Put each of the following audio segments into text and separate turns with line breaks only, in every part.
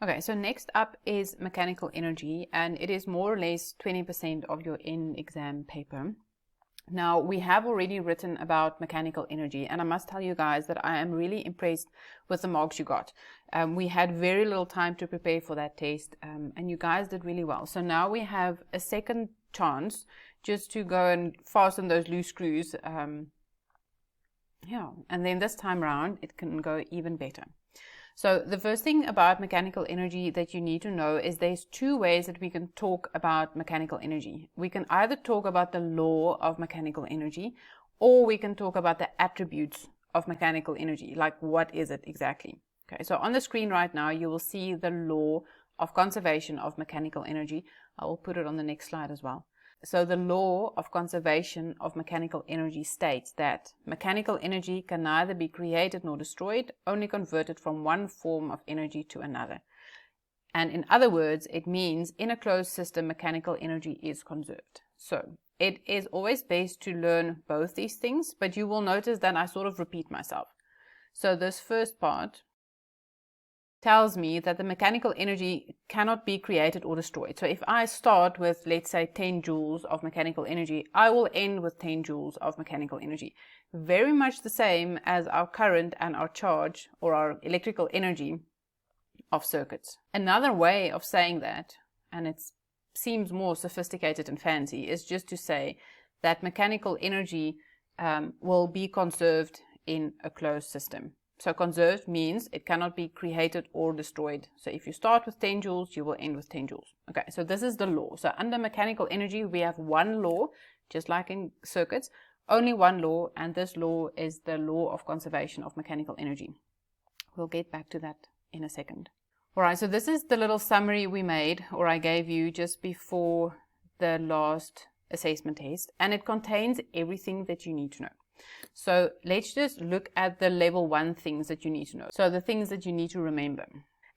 Okay, so next up is mechanical energy, and it is more or less 20% of your in-exam paper. Now, we have already written about mechanical energy, and I must tell you guys that I am really impressed with the marks you got. We had very little time to prepare for that test, and you guys did really well. So now we have a second chance just to go and fasten those loose screws. Yeah, and then this time around, it can go even better. So the first thing about mechanical energy that you need to know is there's two ways that we can talk about mechanical energy. We can either talk about the law of mechanical energy, or we can talk about the attributes of mechanical energy, like what is it exactly. Okay, so on the screen right now, you will see the law of conservation of mechanical energy. I will put it on the next slide as well. So the law of conservation of mechanical energy states that mechanical energy can neither be created nor destroyed, only converted from one form of energy to another. And in other words, it means in a closed system, mechanical energy is conserved. So it is always best to learn both these things, but you will notice that I sort of repeat myself. So this first part tells me that the mechanical energy cannot be created or destroyed. So if I start with, let's say, 10 joules of mechanical energy, I will end with 10 joules of mechanical energy. Very much the same as our current and our charge, or our electrical energy of circuits. Another way of saying that, and it seems more sophisticated and fancy, is just to say that mechanical energy will be conserved in a closed system. So conserved means it cannot be created or destroyed. So if you start with 10 joules, you will end with 10 joules. Okay, so this is the law. So under mechanical energy, we have one law, just like in circuits, only one law, and this law is the law of conservation of mechanical energy. We'll get back to that in a second. All right, so this is the little summary we made, or I gave you just before the last assessment test, and it contains everything that you need to know. So let's just look at the level 1 things that you need to know. So the things that you need to remember.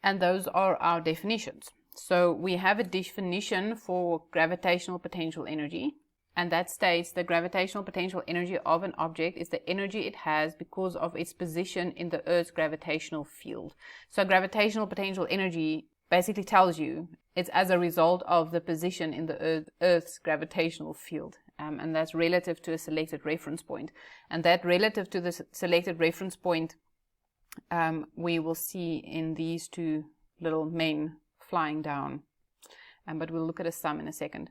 And those are our definitions. So we have a definition for gravitational potential energy. And that states the gravitational potential energy of an object is the energy it has because of its position in the Earth's gravitational field. So gravitational potential energy basically tells you it's as a result of the position in the Earth's gravitational field. And that's relative to a selected reference point. And that relative to the selected reference point, we will see in these two little men flying down. But we'll look at a sum in a second.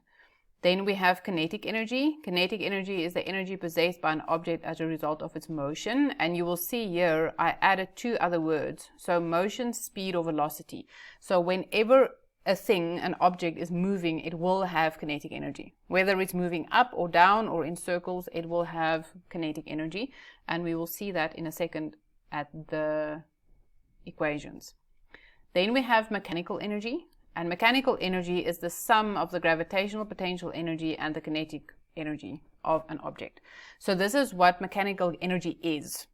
Then we have kinetic energy. Kinetic energy is the energy possessed by an object as a result of its motion. And you will see here, I added two other words. So motion, speed, or velocity. So whenever a thing, an object is moving, it will have kinetic energy. Whether it's moving up or down or in circles, it will have kinetic energy. And we will see that in a second at the equations. Then we have mechanical energy. And mechanical energy is the sum of the gravitational potential energy and the kinetic energy of an object. So this is what mechanical energy is.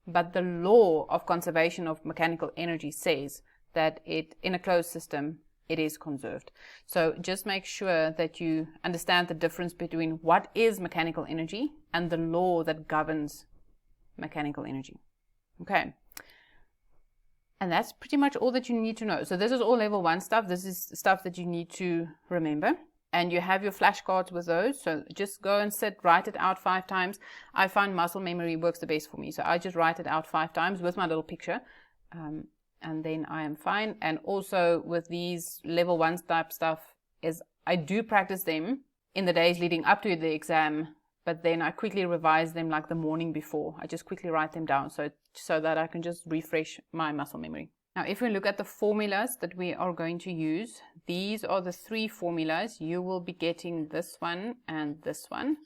But the law of conservation of mechanical energy says that in a closed system, it is conserved. So just make sure that you understand the difference between what is mechanical energy and the law that governs mechanical energy. Okay. And that's pretty much all that you need to know. So this is all level 1 stuff. This is stuff that you need to remember. And you have your flashcards with those. So just go and sit, write it out 5 times. I find muscle memory works the best for me. So I just write it out 5 times with my little picture. And then I am fine. And also with these level 1 type stuff is I do practice them in the days leading up to the exam, but then I quickly revise them like the morning before. I just quickly write them down so that I can just refresh my muscle memory. Now, if we look at the formulas that we are going to use, these are the 3 formulas. You will be getting this one and this one.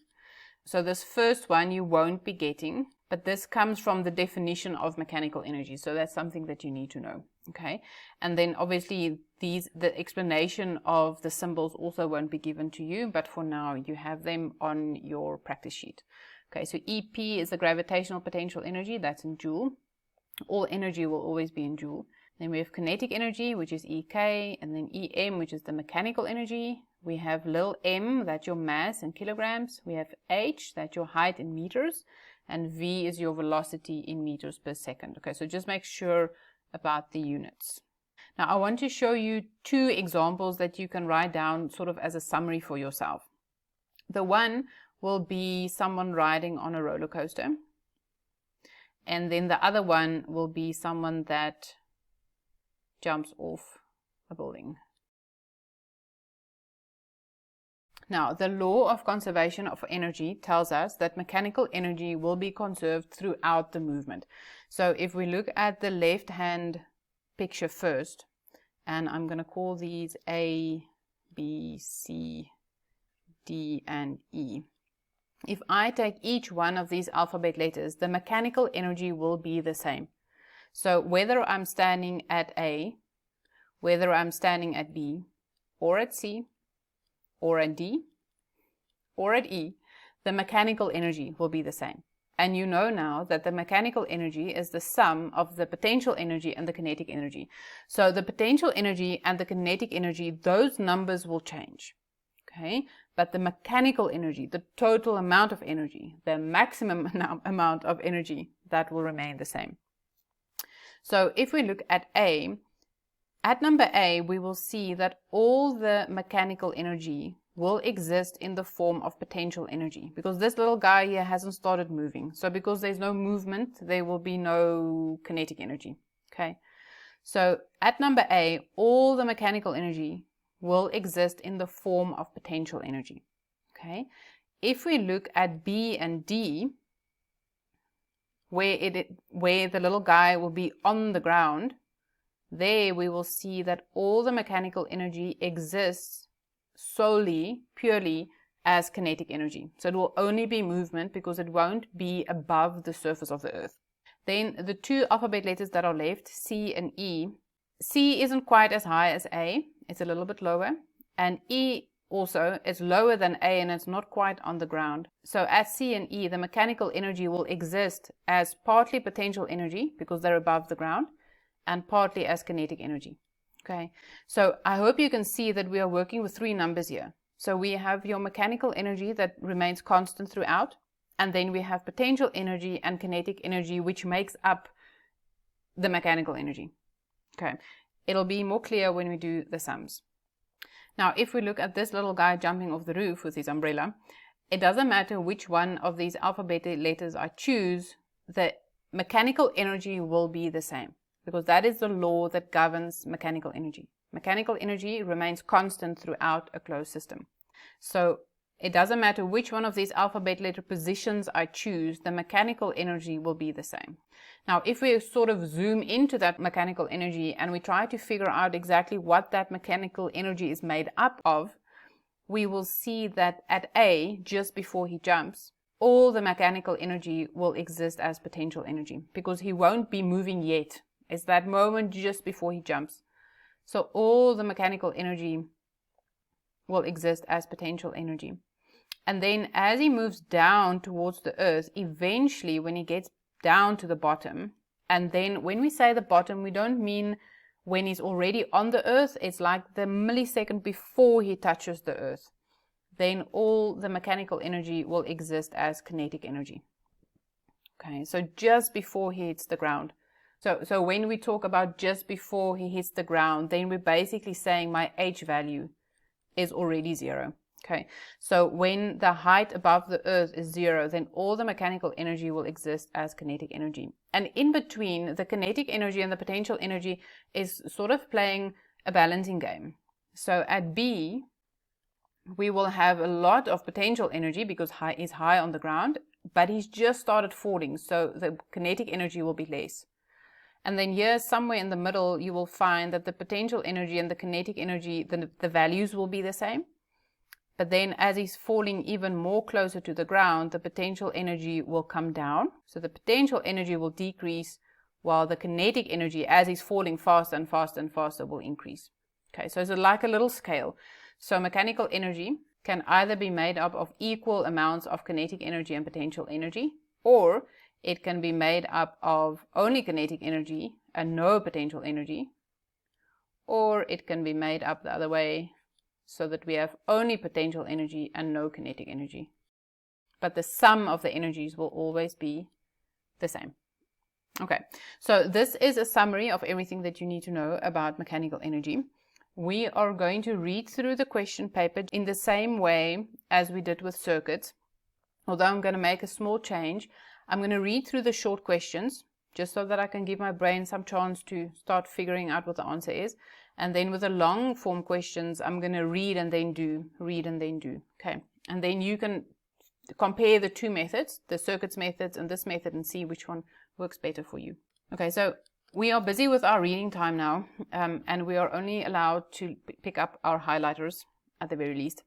So this first one you won't be getting, but this comes from the definition of mechanical energy. So that's something that you need to know. Okay. And then obviously the explanation of the symbols also won't be given to you, but for now you have them on your practice sheet. Okay. So EP is the gravitational potential energy. That's in joule. All energy will always be in joule. Then we have kinetic energy, which is EK, and then EM, which is the mechanical energy. We have little m, that's your mass in kilograms. We have h, that's your height in meters. And v is your velocity in meters per second. Okay, so just make sure about the units. Now, I want to show you two examples that you can write down sort of as a summary for yourself. The one will be someone riding on a roller coaster. And then the other one will be someone that jumps off a building. Now, the law of conservation of energy tells us that mechanical energy will be conserved throughout the movement. So if we look at the left-hand picture first, and I'm going to call these A, B, C, D, and E. If I take each one of these alphabet letters, the mechanical energy will be the same. So whether I'm standing at A, whether I'm standing at B, or at C, or at D, or at E, the mechanical energy will be the same. And you know now that the mechanical energy is the sum of the potential energy and the kinetic energy. So the potential energy and the kinetic energy, those numbers will change. Okay? But the mechanical energy, the total amount of energy, the maximum amount of energy, that will remain the same. So if we look at A, at number A, we will see that all the mechanical energy will exist in the form of potential energy, because this little guy here hasn't started moving. So because there's no movement, there will be no kinetic energy. Okay. So at number A, all the mechanical energy will exist in the form of potential energy. Okay. If we look at B and D, where the little guy will be on the ground, there we will see that all the mechanical energy exists solely, purely as kinetic energy. So it will only be movement because it won't be above the surface of the earth. Then the two alphabet letters that are left, C and E. C isn't quite as high as A, it's a little bit lower, and E also is lower than A and it's not quite on the ground. So at C and E, the mechanical energy will exist as partly potential energy because they're above the ground, and partly as kinetic energy. Okay, so I hope you can see that we are working with three numbers here. So we have your mechanical energy that remains constant throughout, and then we have potential energy and kinetic energy, which makes up the mechanical energy. Okay, it'll be more clear when we do the sums. Now, if we look at this little guy jumping off the roof with his umbrella, it doesn't matter which one of these alphabet letters I choose, the mechanical energy will be the same, because that is the law that governs mechanical energy. Mechanical energy remains constant throughout a closed system. So it doesn't matter which one of these alphabet letter positions I choose, the mechanical energy will be the same. Now, if we sort of zoom into that mechanical energy and we try to figure out exactly what that mechanical energy is made up of, we will see that at A, just before he jumps, all the mechanical energy will exist as potential energy because he won't be moving yet. It's that moment just before he jumps. So all the mechanical energy will exist as potential energy. And then as he moves down towards the earth, eventually when he gets down to the bottom, and then when we say the bottom, we don't mean when he's already on the earth, it's like the millisecond before he touches the earth. Then all the mechanical energy will exist as kinetic energy. Okay, so just before he hits the ground. So when we talk about just before he hits the ground, then we're basically saying my H value is already 0. Okay, so when the height above the earth is 0, then all the mechanical energy will exist as kinetic energy. And in between, the kinetic energy and the potential energy is sort of playing a balancing game. So at B, we will have a lot of potential energy because he's high on the ground, but he's just started falling, so the kinetic energy will be less. And then here, somewhere in the middle, you will find that the potential energy and the kinetic energy, the values will be the same. But then as he's falling even more closer to the ground, the potential energy will come down. So the potential energy will decrease while the kinetic energy, as he's falling faster and faster and faster, will increase. Okay, so it's like a little scale. So mechanical energy can either be made up of equal amounts of kinetic energy and potential energy, or it can be made up of only kinetic energy and no potential energy, or it can be made up the other way, so that we have only potential energy and no kinetic energy. But the sum of the energies will always be the same. Okay, so this is a summary of everything that you need to know about mechanical energy. We are going to read through the question paper in the same way as we did with circuits. Although I'm going to make a small change, I'm going to read through the short questions just so that I can give my brain some chance to start figuring out what the answer is. And then with the long form questions, I'm going to read and then do, read and then do. Okay, and then you can compare the two methods, the circuits methods and this method, and see which one works better for you. Okay, so we are busy with our reading time now, and we are only allowed to pick up our highlighters at the very least.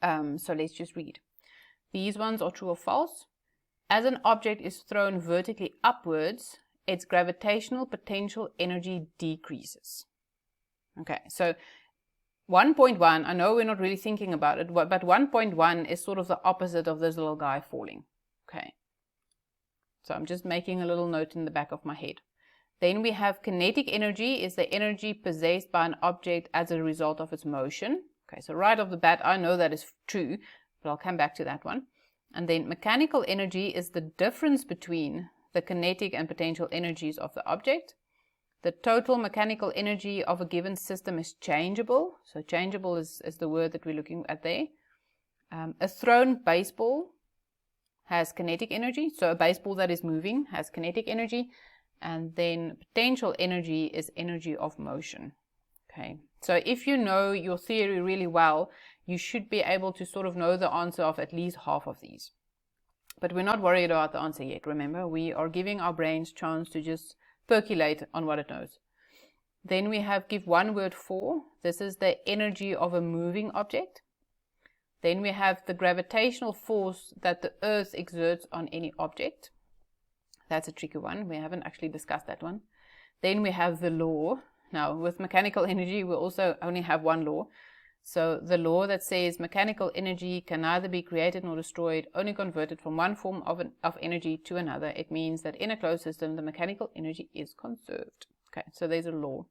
So let's just read. These ones are true or false. As an object is thrown vertically upwards, its gravitational potential energy decreases. Okay, so 1.1, I know we're not really thinking about it, but 1.1 is sort of the opposite of this little guy falling. Okay, so I'm just making a little note in the back of my head. Then we have kinetic energy is the energy possessed by an object as a result of its motion. Okay, so right off the bat, I know that is true, but I'll come back to that one. And then mechanical energy is the difference between the kinetic and potential energies of the object. The total mechanical energy of a given system is changeable. So changeable is the word that we're looking at there. A thrown baseball has kinetic energy. So a baseball that is moving has kinetic energy. And then potential energy is energy of motion. Okay, so if you know your theory really well, you should be able to sort of know the answer of at least half of these. But we're not worried about the answer yet. Remember, we are giving our brains a chance to just percolate on what it knows. Then we have give one word for. This is the energy of a moving object. Then we have the gravitational force that the Earth exerts on any object. That's a tricky one. We haven't actually discussed that one. Then we have the law. Now, with mechanical energy, we also only have one law. So the law that says mechanical energy can neither be created nor destroyed, only converted from one form of energy to another. It means that in a closed system, the mechanical energy is conserved. Okay, so there's a law.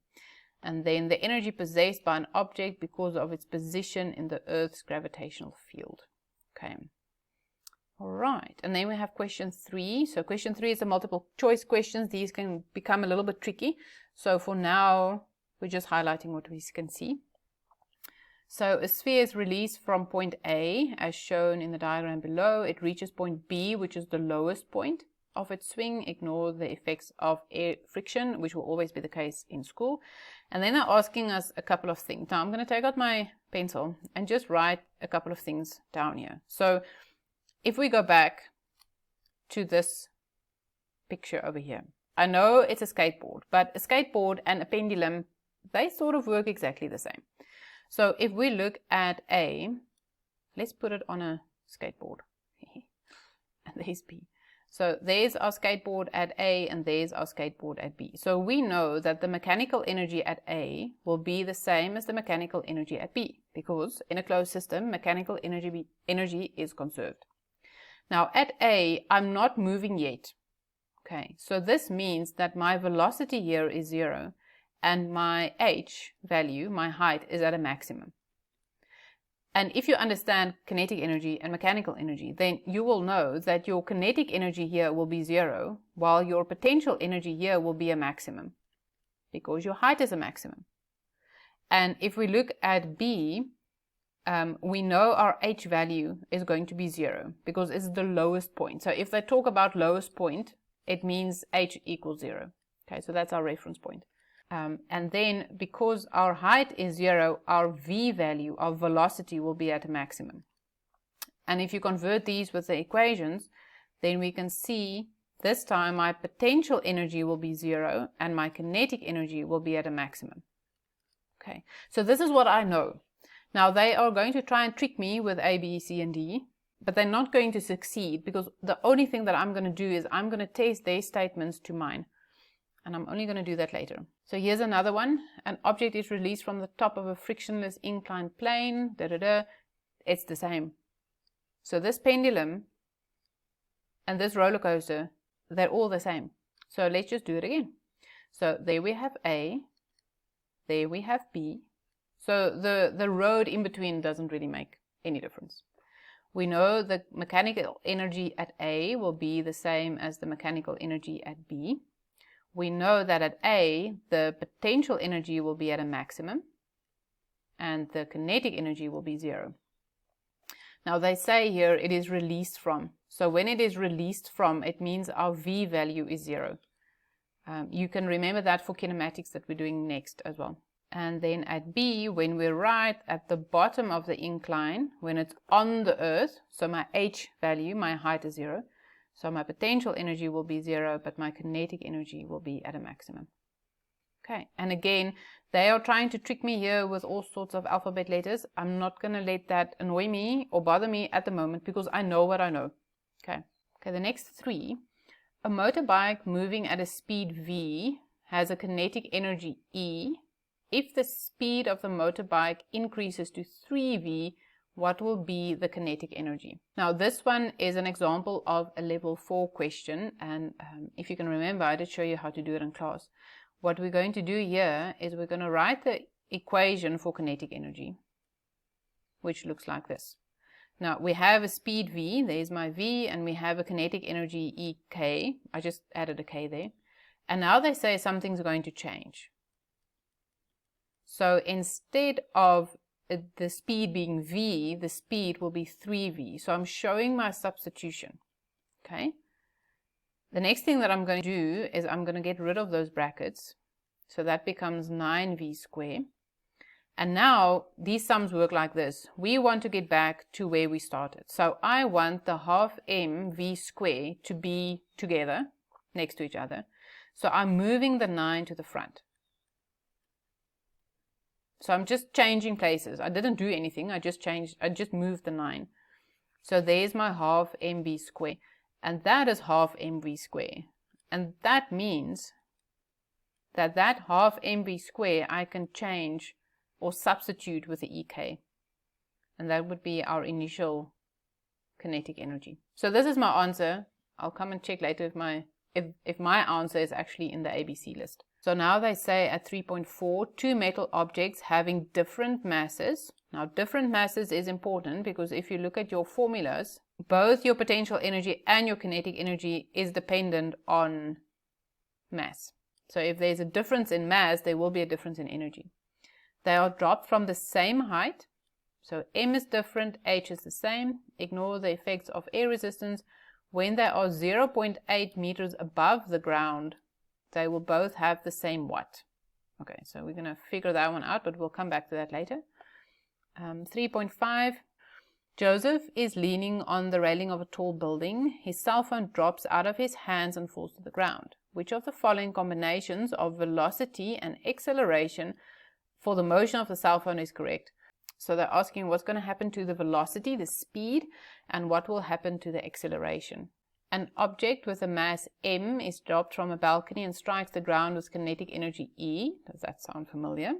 And then the energy possessed by an object because of its position in the Earth's gravitational field. Okay. All right, and then we have question 3. So question 3 is the multiple choice questions. These can become a little bit tricky. So for now, we're just highlighting what we can see. So a sphere is released from point A, as shown in the diagram below. It reaches point B, which is the lowest point of its swing. Ignore the effects of air friction, which will always be the case in school. And then they're asking us a couple of things. Now I'm going to take out my pencil and just write a couple of things down here. So if we go back to this picture over here, I know it's a skateboard, but a skateboard and a pendulum, they sort of work exactly the same. So if we look at A, let's put it on a skateboard. And there's B. So there's our skateboard at A and there's our skateboard at B. So we know that the mechanical energy at A will be the same as the mechanical energy at B, because in a closed system, mechanical energy is conserved. Now at A, I'm not moving yet. Okay, so this means that my velocity here is 0 and my h value, my height, is at a maximum. And if you understand kinetic energy and mechanical energy, then you will know that your kinetic energy here will be 0, while your potential energy here will be a maximum, because your height is a maximum. And if we look at B, we know our h value is going to be 0, because it's the lowest point. So if they talk about lowest point, it means h equals 0. Okay, so that's our reference point. And then because our height is 0, our v value, our velocity, will be at a maximum. And if you convert these with the equations, then we can see this time my potential energy will be 0 and my kinetic energy will be at a maximum. Okay, so this is what I know. Now they are going to try and trick me with A, B, C, and D, but they're not going to succeed, because the only thing that I'm going to do is I'm going to test their statements to mine. And I'm only going to do that later. So here's another one. An object is released from the top of a frictionless inclined plane. It's the same. So this pendulum and this roller coaster, they're all the same. So let's just do it again. So there we have A. There we have B. So the road in between doesn't really make any difference. We know the mechanical energy at A will be the same as the mechanical energy at B. we know that at A, the potential energy will be at a maximum and the kinetic energy will be 0. Now they say here it is released from. So when it is released from, it means our V value is 0. You can remember that for kinematics that we're doing next as well. And then at B, when we're right at the bottom of the incline, when it's on the earth, so my H value, my height is 0. So my potential energy will be 0, but my kinetic energy will be at a maximum. Okay, and again, they are trying to trick me here with all sorts of alphabet letters. I'm not going to let that annoy me or bother me at the moment because I know what I know. Okay, the next 3. A motorbike moving at a speed V has a kinetic energy E. If the speed of the motorbike increases to 3V, what will be the kinetic energy? Now this one is an example of a level 4 question, and if you can remember, I did show you how to do it in class. What we're going to do here is we're going to write the equation for kinetic energy, which looks like this. Now we have a speed V, there's my V, and we have a kinetic energy EK. I just added a K there. And now they say something's going to change. So instead of the speed being V, the speed will be 3V. So I'm showing my substitution. Okay. The next thing that I'm going to do is I'm going to get rid of those brackets. So that becomes 9V squared. And now these sums work like this. We want to get back to where we started. So I want the half mv squared to be together next to each other. So I'm moving the 9 to the front. So I'm just changing places. I didn't do anything. I just moved the 9. So there's my half mv squared. And that is half mv squared. And that means that half mv squared I can change or substitute with the EK. And that would be our initial kinetic energy. So this is my answer. I'll come and check later if my answer is actually in the ABC list. So now they say at 3.4, 2 metal objects having different masses. Now different masses is important because if you look at your formulas, both your potential energy and your kinetic energy is dependent on mass. So if there's a difference in mass, there will be a difference in energy. They are dropped from the same height. So M is different, H is the same. Ignore the effects of air resistance. When they are 0.8 meters above the ground, they will both have the same watt. Okay, so we're going to figure that one out, but we'll come back to that later. 3.5. Joseph is leaning on the railing of a tall building. His cell phone drops out of his hands and falls to the ground. Which of the following combinations of velocity and acceleration for the motion of the cell phone is correct? So they're asking what's going to happen to the velocity, the speed, and what will happen to the acceleration. An object with a mass m is dropped from a balcony and strikes the ground with kinetic energy E. Does that sound familiar?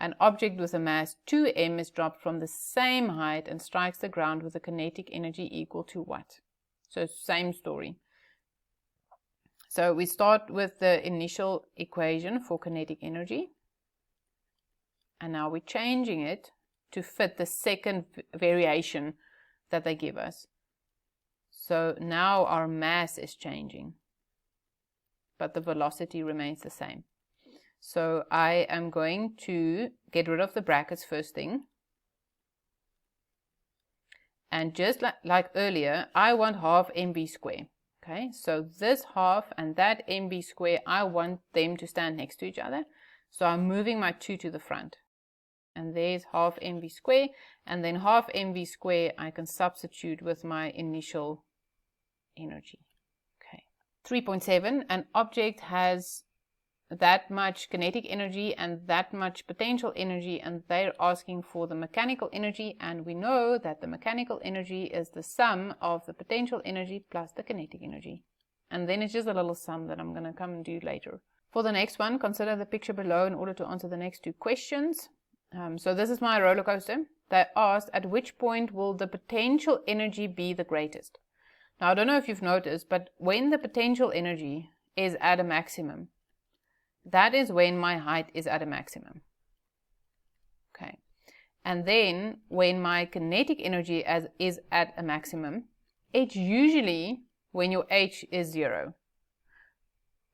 An object with a mass 2m is dropped from the same height and strikes the ground with a kinetic energy equal to what? So same story. So we start with the initial equation for kinetic energy. And now we're changing it to fit the second variation that they give us. So now our mass is changing, but the velocity remains the same. So I am going to get rid of the brackets first thing. And just like earlier, I want half mv squared. Okay, so this half and that mv squared, I want them to stand next to each other. So I'm moving my 2 to the front. And there's half mv squared, and then half mv squared I can substitute with my initial energy. Okay. 3.7, an object has that much kinetic energy and that much potential energy, and they're asking for the mechanical energy, and we know that the mechanical energy is the sum of the potential energy plus the kinetic energy. And then it's just a little sum that I'm going to come and do later. For the next one, consider the picture below in order to answer the next 2 questions. So this is my roller coaster. They asked, at which point will the potential energy be the greatest? Now, I don't know if you've noticed, but when the potential energy is at a maximum, that is when my height is at a maximum. Okay. And then when my kinetic energy is at a maximum, it's usually when your H is 0.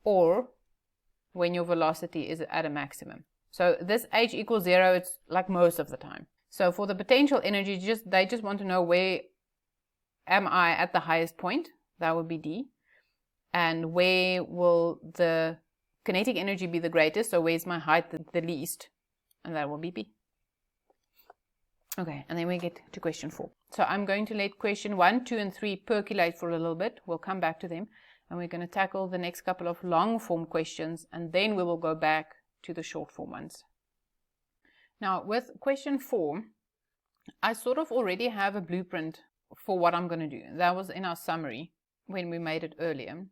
Or when your velocity is at a maximum. So this h equals 0, it's like most of the time. So for the potential energy, they just want to know where am I at the highest point, that would be D, and where will the kinetic energy be the greatest, so where's my height the least, and that will be B. Okay, and then we get to question 4. So I'm going to let question 1, 2, and 3 percolate for a little bit. We'll come back to them, and we're going to tackle the next couple of long form questions, and then we will go back to the short form ones. Now with question 4, I sort of already have a blueprint for what I'm going to do. That was in our summary when we made it earlier.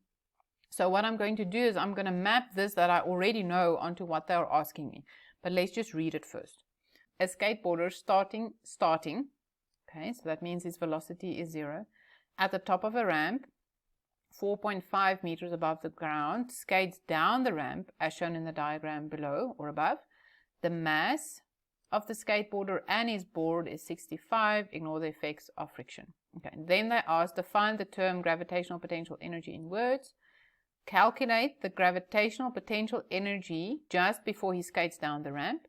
So what I'm going to do is I'm going to map this that I already know onto what they're asking me. But let's just read it first. A skateboarder starting, okay, so that means his velocity is 0, at the top of a ramp, 4.5 meters above the ground, skates down the ramp as shown in the diagram below or above. The mass of the skateboarder and his board is 65, ignore the effects of friction. Okay, then they ask, define the term gravitational potential energy in words. Calculate the gravitational potential energy just before he skates down the ramp.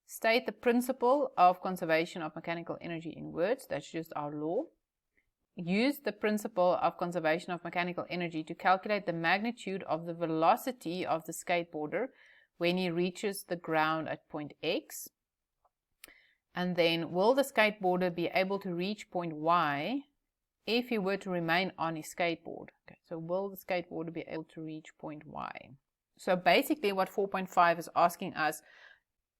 State the principle of conservation of mechanical energy in words. That's just our law. Use the principle of conservation of mechanical energy to calculate the magnitude of the velocity of the skateboarder when he reaches the ground at point X. And then, will the skateboarder be able to reach point Y if he were to remain on his skateboard? Okay, so will the skateboarder be able to reach point Y? So basically what 4.5 is asking us,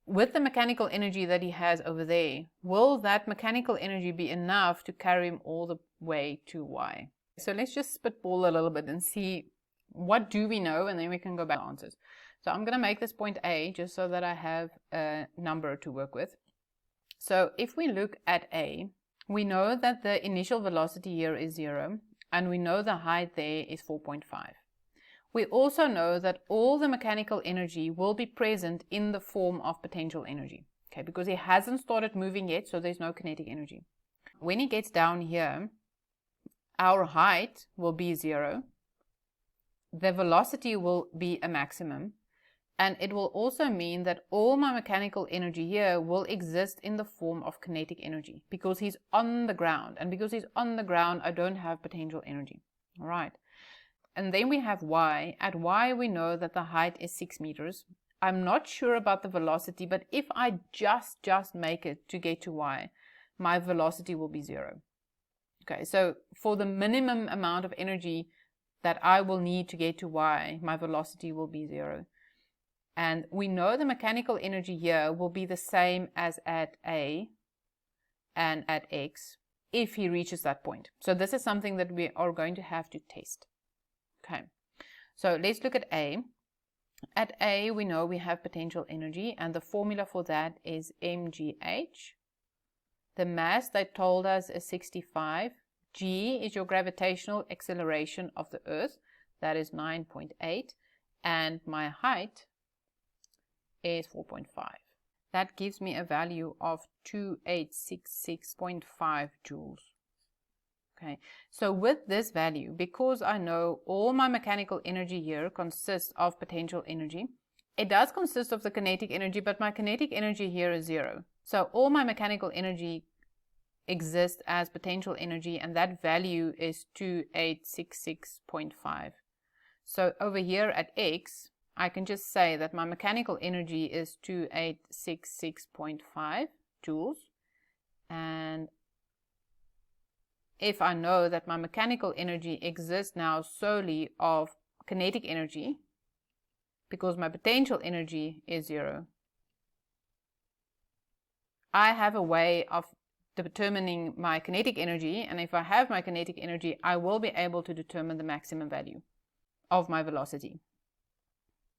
with the mechanical energy that he has over there, will that mechanical energy be enough to carry him all the way to Y? So let's just spitball a little bit and see what do we know, and then we can go back to answers. So I'm going to make this point A just so that I have a number to work with. So if we look at A, we know that the initial velocity here is 0, and we know the height there is 4.5. We also know that all the mechanical energy will be present in the form of potential energy, okay, because he hasn't started moving yet, so there's no kinetic energy. When he gets down here, our height will be 0, the velocity will be a maximum, and it will also mean that all my mechanical energy here will exist in the form of kinetic energy because he's on the ground, and because he's on the ground, I don't have potential energy. All right. And then we have Y. At Y, we know that the height is 6 meters. I'm not sure about the velocity, but if I just make it to get to Y, my velocity will be 0. Okay, so for the minimum amount of energy that I will need to get to Y, my velocity will be 0. And we know the mechanical energy here will be the same as at A and at X if he reaches that point. So this is something that we are going to have to test. Okay, so let's look at A. At A, we know we have potential energy, and the formula for that is mgh. The mass they told us is 65. G is your gravitational acceleration of the Earth. That is 9.8. And my height is 4.5. That gives me a value of 2866.5 joules. Okay, so with this value, because I know all my mechanical energy here consists of potential energy, it does consist of the kinetic energy, but my kinetic energy here is 0. So all my mechanical energy exists as potential energy, and that value is 2866.5. So over here at X, I can just say that my mechanical energy is 2866.5 joules, and if I know that my mechanical energy exists now solely of kinetic energy, because my potential energy is 0, I have a way of determining my kinetic energy, and if I have my kinetic energy, I will be able to determine the maximum value of my velocity.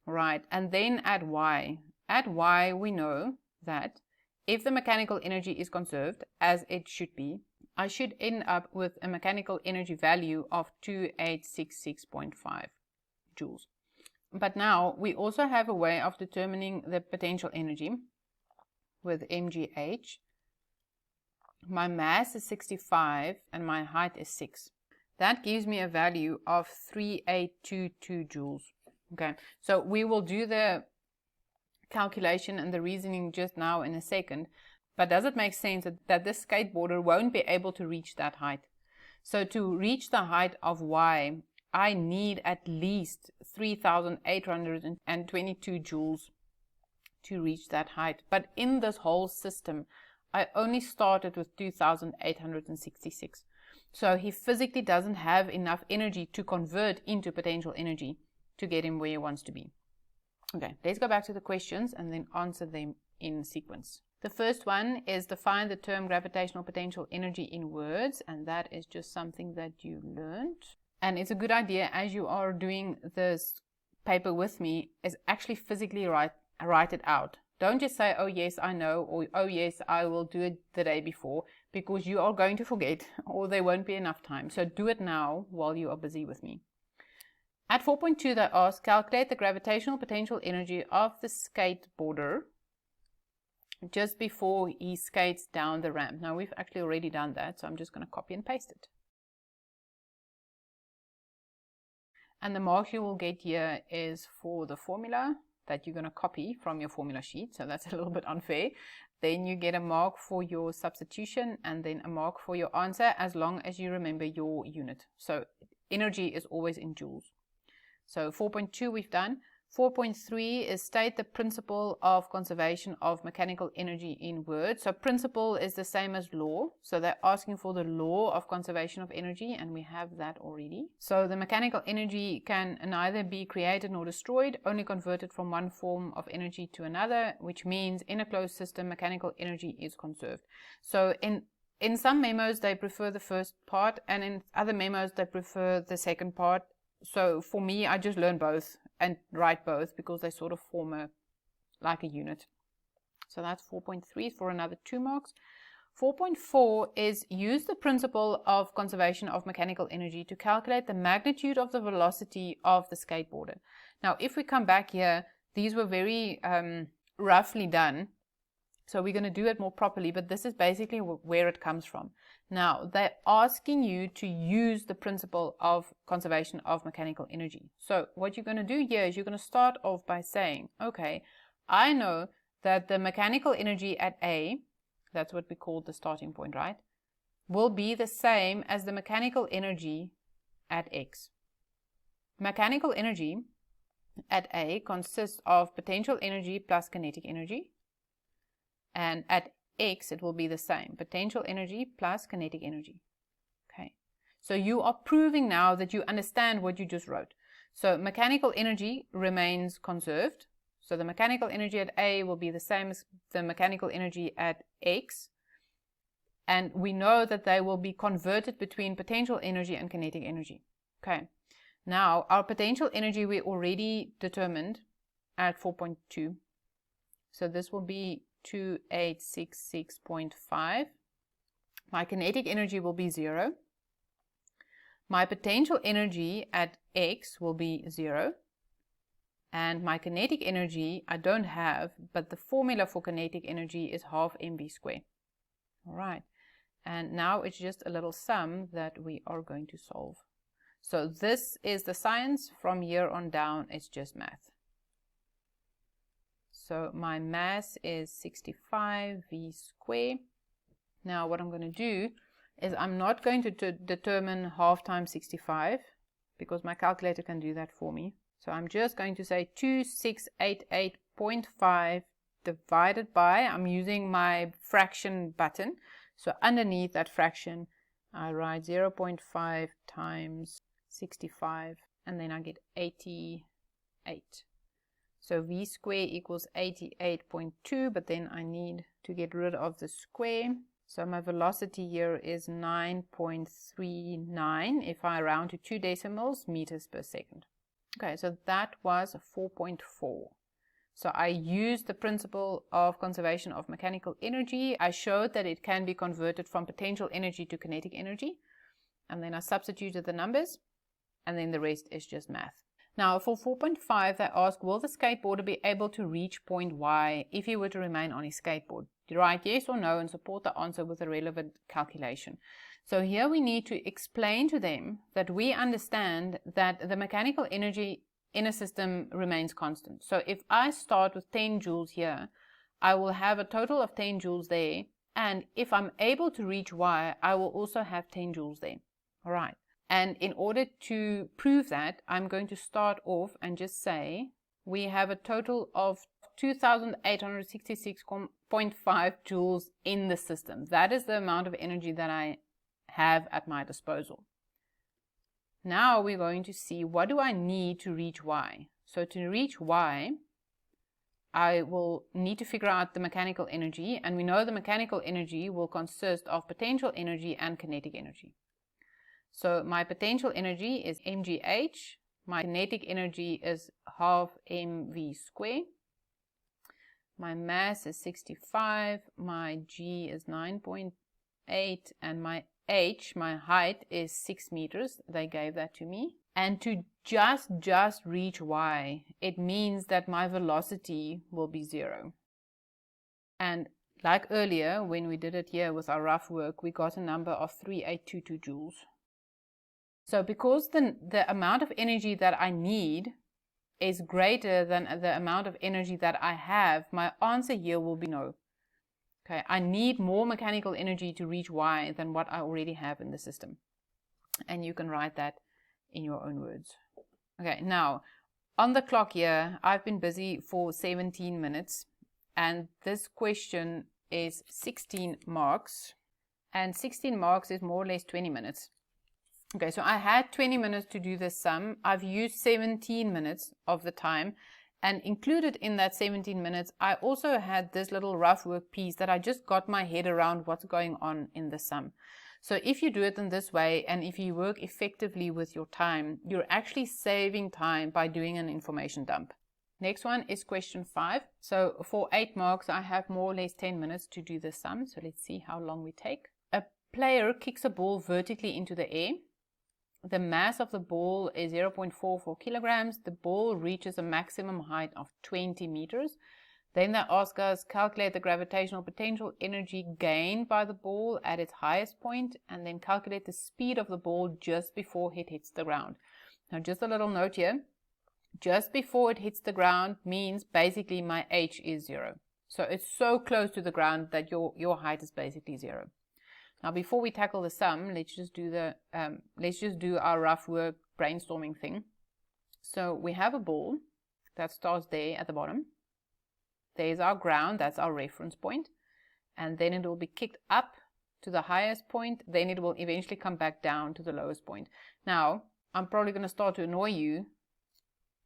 Right, and then at Y. At Y, we know that if the mechanical energy is conserved, as it should be, I should end up with a mechanical energy value of 2866.5 joules. But now we also have a way of determining the potential energy with mgh. My mass is 65 and my height is 6. That gives me a value of 3822 joules. Okay, so we will do the calculation and the reasoning just now in a second, but does it make sense that this skateboarder won't be able to reach that height? So to reach the height of y, I need at least 3,822 joules to reach that height. But in this whole system, I only started with 2,866. So he physically doesn't have enough energy to convert into potential energy to get him where he wants to be. Okay, let's go back to the questions and then answer them in sequence. The first one is define the term gravitational potential energy in words, and that is just something that you learned. And it's a good idea as you are doing this paper with me is actually physically write it out. Don't just say, oh yes, I know, or oh yes, I will do it the day before, because you are going to forget or there won't be enough time. So do it now while you are busy with me. At 4.2, they ask, calculate the gravitational potential energy of the skateboarder just before he skates down the ramp. Now, we've actually already done that, so I'm just going to copy and paste it. And the mark you will get here is for the formula that you're going to copy from your formula sheet, so that's a little bit unfair. Then you get a mark for your substitution and then a mark for your answer, as long as you remember your unit. So energy is always in joules. So 4.2 we've done. 4.3 is state the principle of conservation of mechanical energy in words. So principle is the same as law. So they're asking for the law of conservation of energy, and we have that already. So the mechanical energy can neither be created nor destroyed, only converted from one form of energy to another, which means in a closed system, mechanical energy is conserved. So in some memos, they prefer the first part, and in other memos, they prefer the second part. So for me, I just learn both and write both because they sort of form like a unit. So that's 4.3 for another 2 marks. 4.4 is use the principle of conservation of mechanical energy to calculate the magnitude of the velocity of the skateboarder. Now, if we come back here, these were very roughly done. So we're going to do it more properly, but this is basically where it comes from. Now, they're asking you to use the principle of conservation of mechanical energy. So what you're going to do here is you're going to start off by saying, okay, I know that the mechanical energy at A, that's what we call the starting point, right, will be the same as the mechanical energy at X. Mechanical energy at A consists of potential energy plus kinetic energy. And at X, it will be the same. Potential energy plus kinetic energy. Okay. So you are proving now that you understand what you just wrote. So mechanical energy remains conserved. So the mechanical energy at A will be the same as the mechanical energy at X. And we know that they will be converted between potential energy and kinetic energy. Okay. Now, our potential energy we already determined at 4.2. So this will be 2866.5. My kinetic energy will be 0. My potential energy at X will be 0. And my kinetic energy I don't have, but the formula for kinetic energy is half mv squared. All right. And now it's just a little sum that we are going to solve. So this is the science. From here on down, it's just math. So my mass is 65 v squared. Now what I'm going to do is I'm not going to determine half times 65 because my calculator can do that for me. So I'm just going to say 2688.5 divided by, I'm using my fraction button. So underneath that fraction, I write 0.5 times 65 and then I get 88. So v squared equals 88.2, but then I need to get rid of the square. So my velocity here is 9.39 if I round to 2 decimals meters per second. Okay, so that was 4.4. So I used the principle of conservation of mechanical energy. I showed that it can be converted from potential energy to kinetic energy. And then I substituted the numbers. And then the rest is just math. Now for 4.5, they ask, will the skateboarder be able to reach point Y if he were to remain on his skateboard? You write yes or no and support the answer with a relevant calculation. So here we need to explain to them that we understand that the mechanical energy in a system remains constant. So if I start with 10 joules here, I will have a total of 10 joules there. And if I'm able to reach Y, I will also have 10 joules there. All right. And in order to prove that, I'm going to start off and just say we have a total of 2,866.5 joules in the system. That is the amount of energy that I have at my disposal. Now we're going to see, what do I need to reach Y? So to reach Y, I will need to figure out the mechanical energy, and we know the mechanical energy will consist of potential energy and kinetic energy. So my potential energy is mgh, my kinetic energy is half mv squared, my mass is 65, my g is 9.8, and my h, my height, is 6 meters. They gave that to me. And to just reach Y, it means that my velocity will be 0. And like earlier, when we did it here with our rough work, we got a number of 3822 joules. So because the amount of energy that I need is greater than the amount of energy that I have, my answer here will be no. Okay, I need more mechanical energy to reach Y than what I already have in the system. And you can write that in your own words. Okay, now on the clock here, I've been busy for 17 minutes, and this question is 16 marks, and 16 marks is more or less 20 minutes. Okay, so I had 20 minutes to do this sum. I've used 17 minutes of the time, and included in that 17 minutes, I also had this little rough work piece that I just got my head around what's going on in the sum. So if you do it in this way, and if you work effectively with your time, you're actually saving time by doing an information dump. Next one is question 5. So for 8 marks, I have more or less 10 minutes to do the sum. So let's see how long we take. A player kicks a ball vertically into the air. The mass of the ball is 0.44 kilograms. The ball reaches a maximum height of 20 meters. Then they ask us, calculate the gravitational potential energy gained by the ball at its highest point, and then calculate the speed of the ball just before it hits the ground. Now just a little note here. Just before it hits the ground means basically my h is 0. So it's so close to the ground that your height is basically 0. Now, before we tackle the sum, let's just do our rough work brainstorming thing. So we have a ball that starts there at the bottom. There's our ground, that's our reference point, and then it will be kicked up to the highest point. Then it will eventually come back down to the lowest point. Now, I'm probably going to start to annoy you,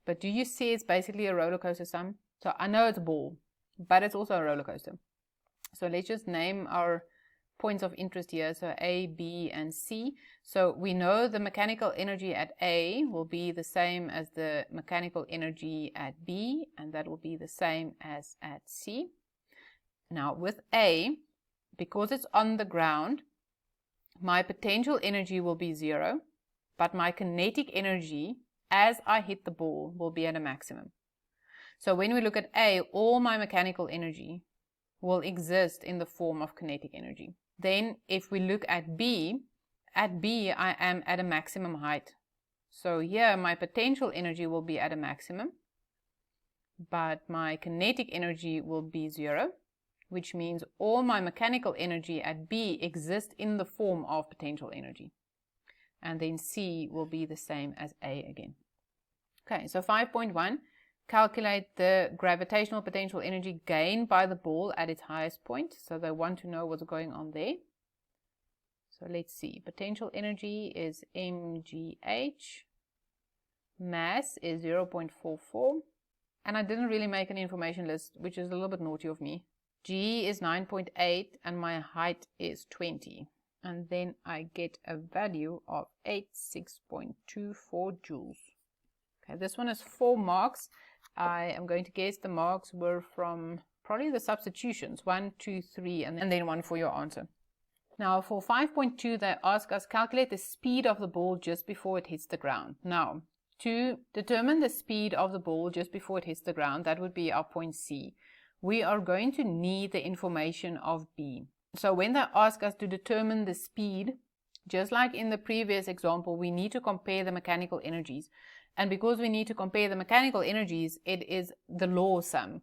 but do you see it's basically a roller coaster sum? So I know it's a ball, but it's also a roller coaster. So let's just name our points of interest here, so A, B, and C. So we know the mechanical energy at A will be the same as the mechanical energy at B, and that will be the same as at C. Now with A, because it's on the ground, my potential energy will be 0, but my kinetic energy as I hit the ball will be at a maximum. So when we look at A, all my mechanical energy will exist in the form of kinetic energy. Then if we look at B I am at a maximum height. So here my potential energy will be at a maximum, but my kinetic energy will be 0, which means all my mechanical energy at B exists in the form of potential energy. And then C will be the same as A again. Okay, so 5.1. Calculate the gravitational potential energy gained by the ball at its highest point. So they want to know what's going on there. So let's see. Potential energy is mgh. Mass is 0.44. And I didn't really make an information list, which is a little bit naughty of me. G is 9.8 and my height is 20. And then I get a value of 86.24 joules. Okay, this one is 4 marks. I am going to guess the marks were from probably the substitutions, 1, 2, 3, and then 1 for your answer. Now for 5.2, they ask us calculate the speed of the ball just before it hits the ground. Now, to determine the speed of the ball just before it hits the ground, that would be our point C. We are going to need the information of B. So when they ask us to determine the speed, just like in the previous example, we need to compare the mechanical energies. And because we need to compare the mechanical energies, it is the law sum.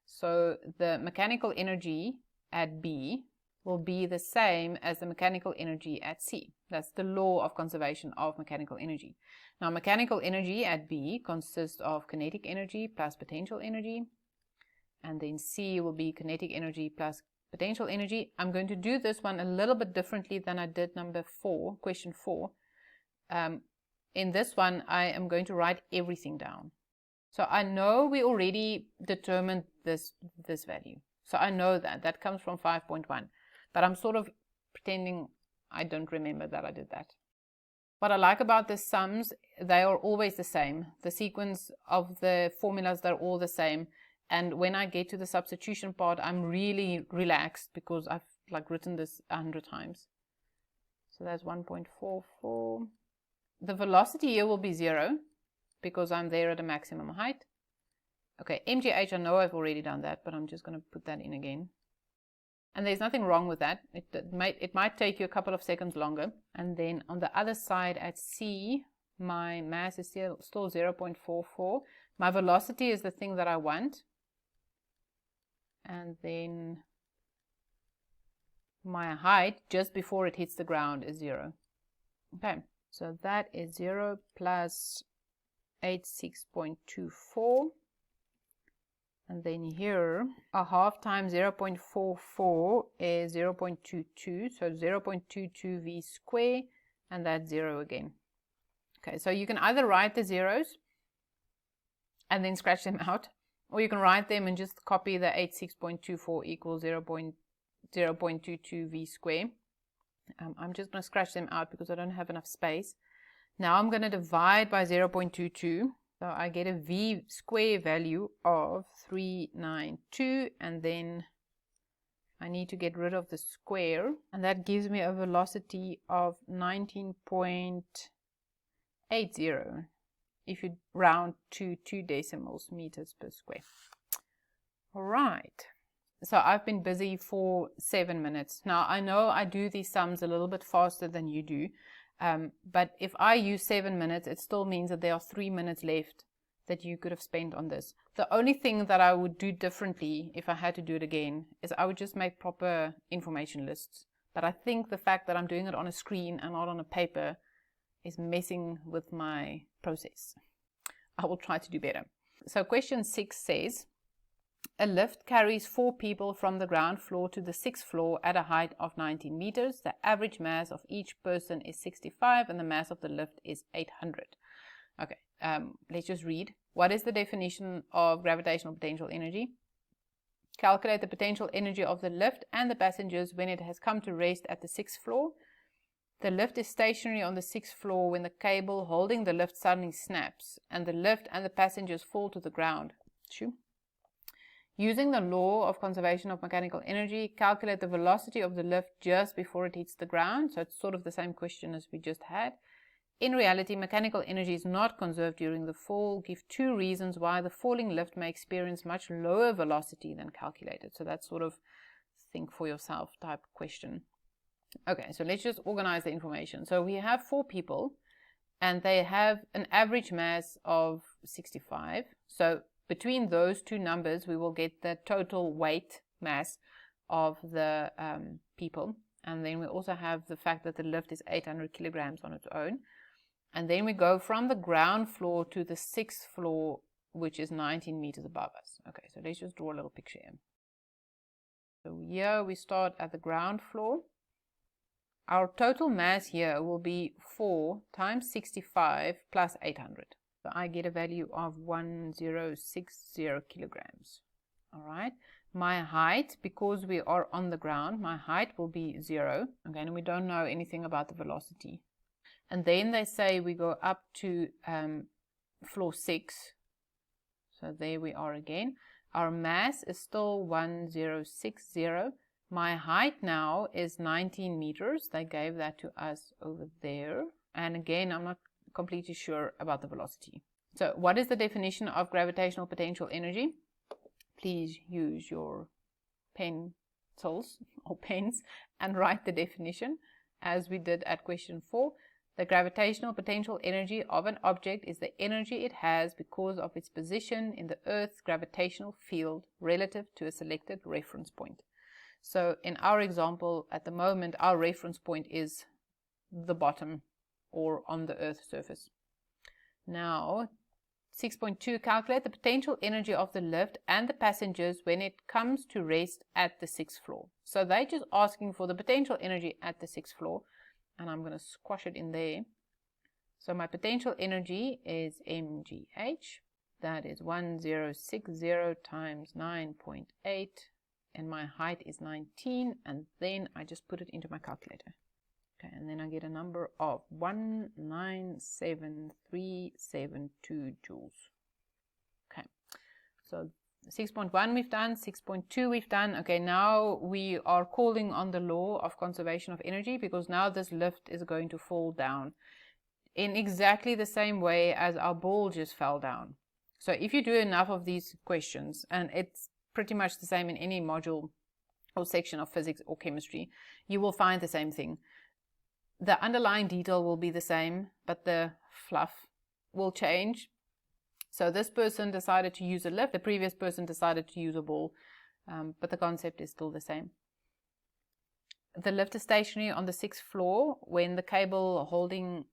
So the mechanical energy at B will be the same as the mechanical energy at C. That's the law of conservation of mechanical energy. Now, mechanical energy at B consists of kinetic energy plus potential energy, and then C will be kinetic energy plus potential energy. I'm going to do this one a little bit differently than I did number 4, question 4. In this one, I am going to write everything down. So I know we already determined this value. So I know that comes from 5.1, but I'm sort of pretending I don't remember that I did that. What I like about the sums, they are always the same. The sequence of the formulas, they're all the same. And when I get to the substitution part, I'm really relaxed because I've written this 100 times. So that's 1.44. The velocity here will be 0 because I'm there at a maximum height. Okay, MGH, I know I've already done that, but I'm just going to put that in again. And there's nothing wrong with that. It might take you a couple of seconds longer. And then on the other side at C, my mass is still 0.44. My velocity is the thing that I want. And then my height just before it hits the ground is 0. Okay, so that is 0 plus 86.24. And then here, a half times 0.44 is 0.22. So 0.22 v square, and that's 0 again. Okay, so you can either write the zeros and then scratch them out, or you can write them and just copy the 86.24 equals 0.22 v square. I'm just going to scratch them out because I don't have enough space. Now I'm going to divide by 0.22. So I get a v square value of 392, and then I need to get rid of the square, and that gives me a velocity of 19.80 if you round to 2 decimals meters per square. All right, so I've been busy for 7 minutes. Now I know I do these sums a little bit faster than you do. But if I use 7 minutes, it still means that there are 3 minutes left that you could have spent on this. The only thing that I would do differently if I had to do it again is I would just make proper information lists. But I think the fact that I'm doing it on a screen and not on a paper is messing with my process. I will try to do better. So question 6 says, a lift carries 4 people from the ground floor to the 6th floor at a height of 19 meters. The average mass of each person is 65 and the mass of the lift is 800. Okay, let's just read. What is the definition of gravitational potential energy? Calculate the potential energy of the lift and the passengers when it has come to rest at the 6th floor. The lift is stationary on the 6th floor when the cable holding the lift suddenly snaps and the lift and the passengers fall to the ground. Shoo. Using the law of conservation of mechanical energy, calculate the velocity of the lift just before it hits the ground. So it's sort of the same question as we just had. In reality, mechanical energy is not conserved during the fall. Give 2 reasons why the falling lift may experience much lower velocity than calculated. So that's sort of think for yourself type question. Okay, so let's just organize the information. So we have 4 people and they have an average mass of 65. So between those 2 numbers, we will get the total weight mass of the people. And then we also have the fact that the lift is 800 kilograms on its own. And then we go from the ground floor to the 6th floor, which is 19 meters above us. Okay, so let's just draw a little picture here. So here we start at the ground floor. Our total mass here will be 4 times 65 plus 800. So I get a value of 1060 kilograms. All right. My height, because we are on the ground, my height will be 0. Okay, and we don't know anything about the velocity. And then they say we go up to floor 6. So there we are again. Our mass is still 1060. My height now is 19 meters. They gave that to us over there. And again, I'm not completely sure about the velocity. So what is the definition of gravitational potential energy? Please use your pencils or pens and write the definition as we did at question 4. The gravitational potential energy of an object is the energy it has because of its position in the Earth's gravitational field relative to a selected reference point. So in our example, at the moment, our reference point is the bottom or on the Earth's surface. Now, 6.2, calculate the potential energy of the lift and the passengers when it comes to rest at the 6th floor. So they're just asking for the potential energy at the 6th floor, and I'm going to squash it in there. So my potential energy is mgh. That is 1060 times 9.8, and my height is 19, and then I just put it into my calculator. Okay, and then I get a number of 197372 joules. Okay, so 6.1 we've done, 6.2 we've done. Okay, now we are calling on the law of conservation of energy, because now this lift is going to fall down in exactly the same way as our ball just fell down. So if you do enough of these questions, and it's pretty much the same in any module or section of physics or chemistry, you will find the same thing. The underlying detail will be the same, but the fluff will change. So this person decided to use a lift, the previous person decided to use a ball, but the concept is still the same. The lift is stationary on the 6th floor when the cable holding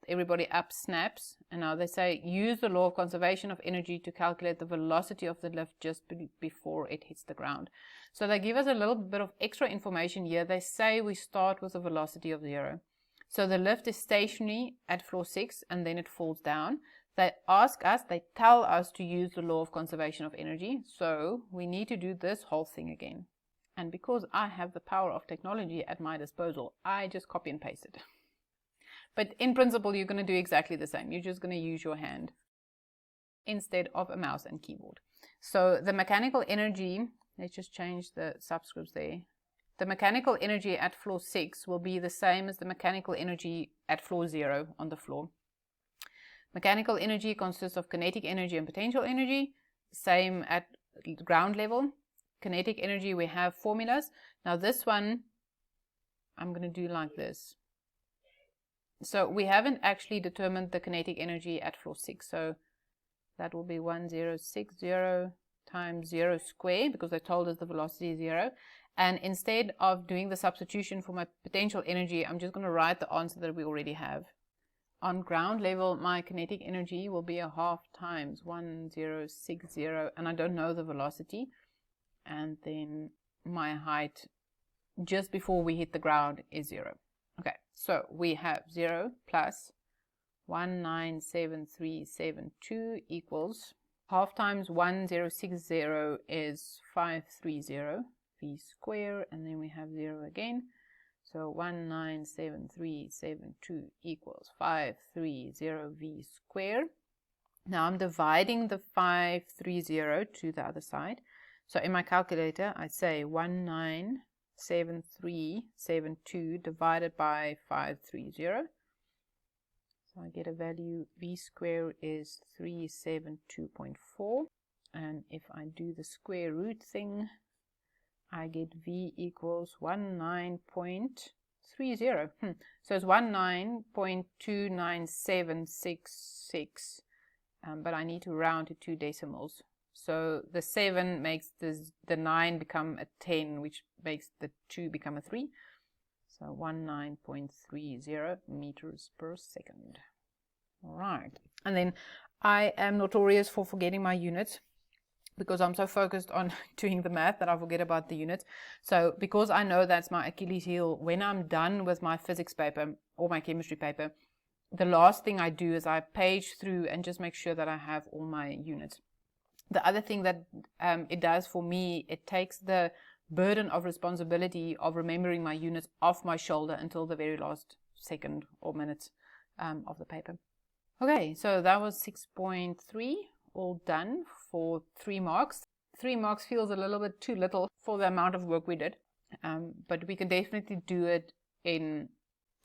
everybody up snaps, and now they say use the law of conservation of energy to calculate the velocity of the lift just before it hits the ground. So they give us a little bit of extra information here. They say we start with a velocity of 0. So the lift is stationary at floor 6 and then it falls down. They ask us, they tell us to use the law of conservation of energy, so we need to do this whole thing again. And because I have the power of technology at my disposal, I just copy and paste it. But in principle, you're going to do exactly the same. You're just going to use your hand instead of a mouse and keyboard. So the mechanical energy, let's just change the subscripts there. The mechanical energy at floor 6 will be the same as the mechanical energy at floor 0 on the floor. Mechanical energy consists of kinetic energy and potential energy, same at ground level. Kinetic energy, we have formulas. Now this one, I'm going to do like this. So we haven't actually determined the kinetic energy at floor 6. So that will be 1060 times 0 squared, because they told us the velocity is 0. And instead of doing the substitution for my potential energy, I'm just going to write the answer that we already have. On ground level, my kinetic energy will be a half times 1060, and I don't know the velocity. And then my height just before we hit the ground is 0. Okay, so we have 0 plus 197372 equals half times 1060 is 530 v square, and then we have 0 again. So 197372 equals 530 v square. Now I'm dividing the 530 to the other side. So in my calculator, I say 197372 divided by 530. So I get a value, v square is 372.4. And if I do the square root thing, I get v equals 19.30. So it's 19.29766, but I need to round to 2 decimals. So the 7 makes the 9 become a 10, which makes the 2 become a 3. So 19.30 meters per second. All right. And then I am notorious for forgetting my units, because I'm so focused on doing the math that I forget about the units. So because I know that's my Achilles heel, when I'm done with my physics paper or my chemistry paper, the last thing I do is I page through and just make sure that I have all my units. The other thing that it does for me, it takes the burden of responsibility of remembering my units off my shoulder until the very last second or minute of the paper. Okay, so that was 6.3. all done for 3 marks. 3 marks feels a little bit too little for the amount of work we did, but we can definitely do it in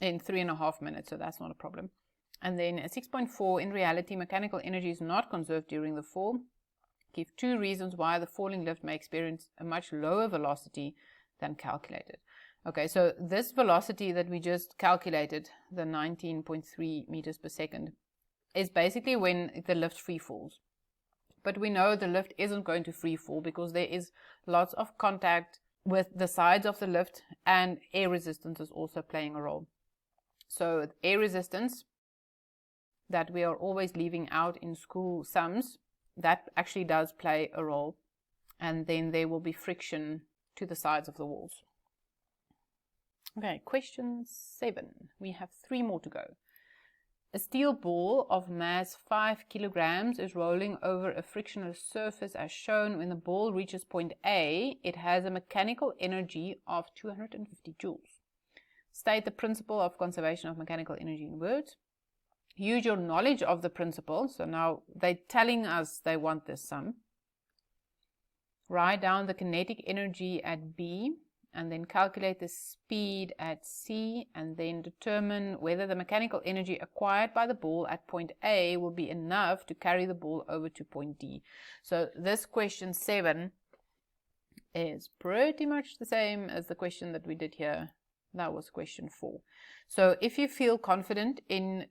3.5 minutes, so that's not a problem. And then at 6.4, in reality, mechanical energy is not conserved during the fall. Give 2 reasons why the falling lift may experience a much lower velocity than calculated. Okay, so this velocity that we just calculated, the 19.3 meters per second, is basically when the lift free falls. But we know the lift isn't going to free fall because there is lots of contact with the sides of the lift, and air resistance is also playing a role. So air resistance that we are always leaving out in school sums, that actually does play a role. And then there will be friction to the sides of the walls. Okay, question 7. We have 3 more to go. A steel ball of mass 5 kilograms is rolling over a frictionless surface as shown. When the ball reaches point A, it has a mechanical energy of 250 joules. State the principle of conservation of mechanical energy in words. Use your knowledge of the principle. So now they're telling us they want this sum. Write down the kinetic energy at B, and then calculate the speed at C, and then determine whether the mechanical energy acquired by the ball at point A will be enough to carry the ball over to point D. So this question 7 is pretty much the same as the question that we did here. That was question 4. So if you feel confident in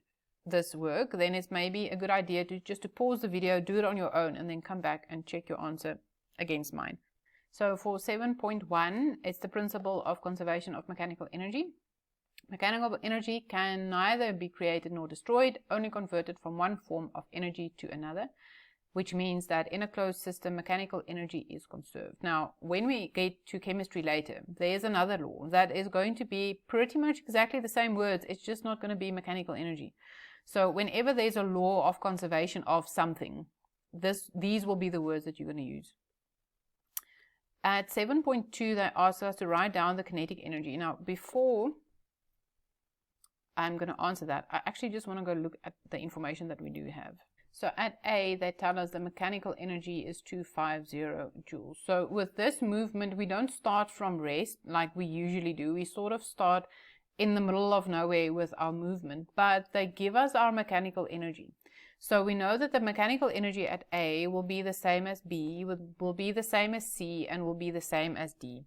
this work, then it's maybe a good idea to just pause the video, do it on your own, and then come back and check your answer against mine. So for 7.1, it's the principle of conservation of mechanical energy. Mechanical energy can neither be created nor destroyed, only converted from one form of energy to another, which means that in a closed system, mechanical energy is conserved. Now, when we get to chemistry later, there's another law that is going to be pretty much exactly the same words. It's just not going to be mechanical energy. So whenever there's a law of conservation of something, these will be the words that you're going to use. At 7.2, they ask us to write down the kinetic energy. Now, before I'm going to answer that, I actually just want to go look at the information that we do have. So at A, they tell us the mechanical energy is 250 joules. So with this movement, we don't start from rest like we usually do. We sort of start in the middle of nowhere with our movement, but they give us our mechanical energy. So we know that the mechanical energy at A will be the same as B, will be the same as C, and will be the same as D.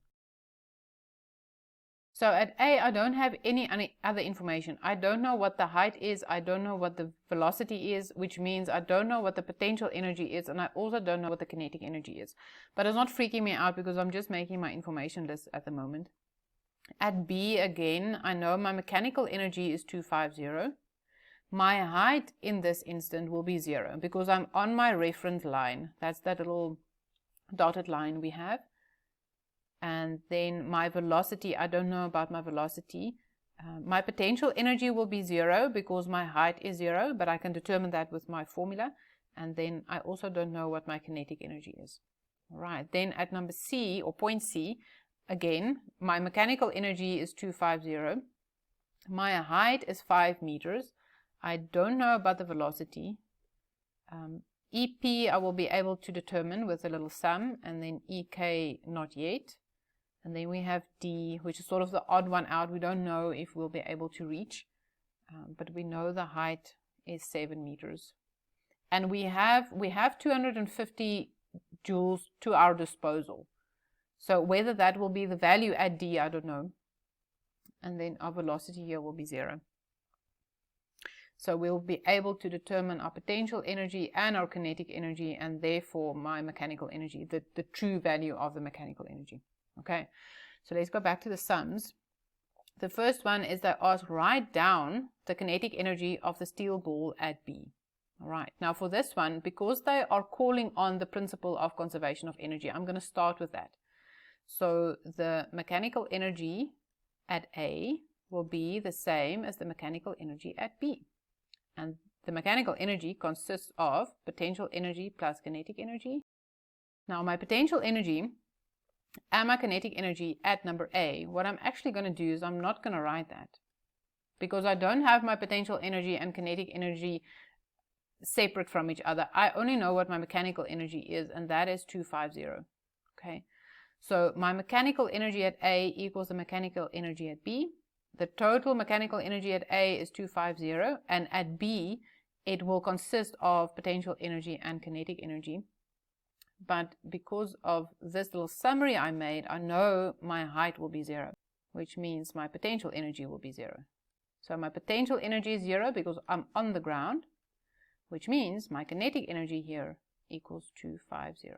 So at A, I don't have any other information. I don't know what the height is. I don't know what the velocity is, which means I don't know what the potential energy is, and I also don't know what the kinetic energy is. But it's not freaking me out because I'm just making my information list at the moment. At B, again, I know my mechanical energy is 250. My height in this instant will be 0 because I'm on my reference line. That's that little dotted line we have. And then my velocity, I don't know about my velocity. My potential energy will be 0 because my height is 0, but I can determine that with my formula. And then I also don't know what my kinetic energy is. All right, then at number C, or point C, again, my mechanical energy is 250. My height is 5 meters. I don't know about the velocity. EP I will be able to determine with a little sum, and then EK not yet. And then we have D, which is sort of the odd one out. We don't know if we'll be able to reach, but we know the height is 7 meters. And we have 250 joules to our disposal. So whether that will be the value at D, I don't know. And then our velocity here will be 0. So we'll be able to determine our potential energy and our kinetic energy, and therefore my mechanical energy, the true value of the mechanical energy. Okay, so let's go back to the sums. The first one is they ask, write down the kinetic energy of the steel ball at B. All right, now for this one, because they are calling on the principle of conservation of energy, I'm going to start with that. So the mechanical energy at A will be the same as the mechanical energy at B. And the mechanical energy consists of potential energy plus kinetic energy. Now my potential energy and my kinetic energy at number A, what I'm actually going to do is I'm not going to write that because I don't have my potential energy and kinetic energy separate from each other. I only know what my mechanical energy is, and that is 250. Okay, so my mechanical energy at A equals the mechanical energy at B. The total mechanical energy at A is 250, and at B it will consist of potential energy and kinetic energy. But because of this little summary I made, I know my height will be 0. which means my potential energy will be 0. So my potential energy is 0 because I'm on the ground, which means my kinetic energy here equals 250.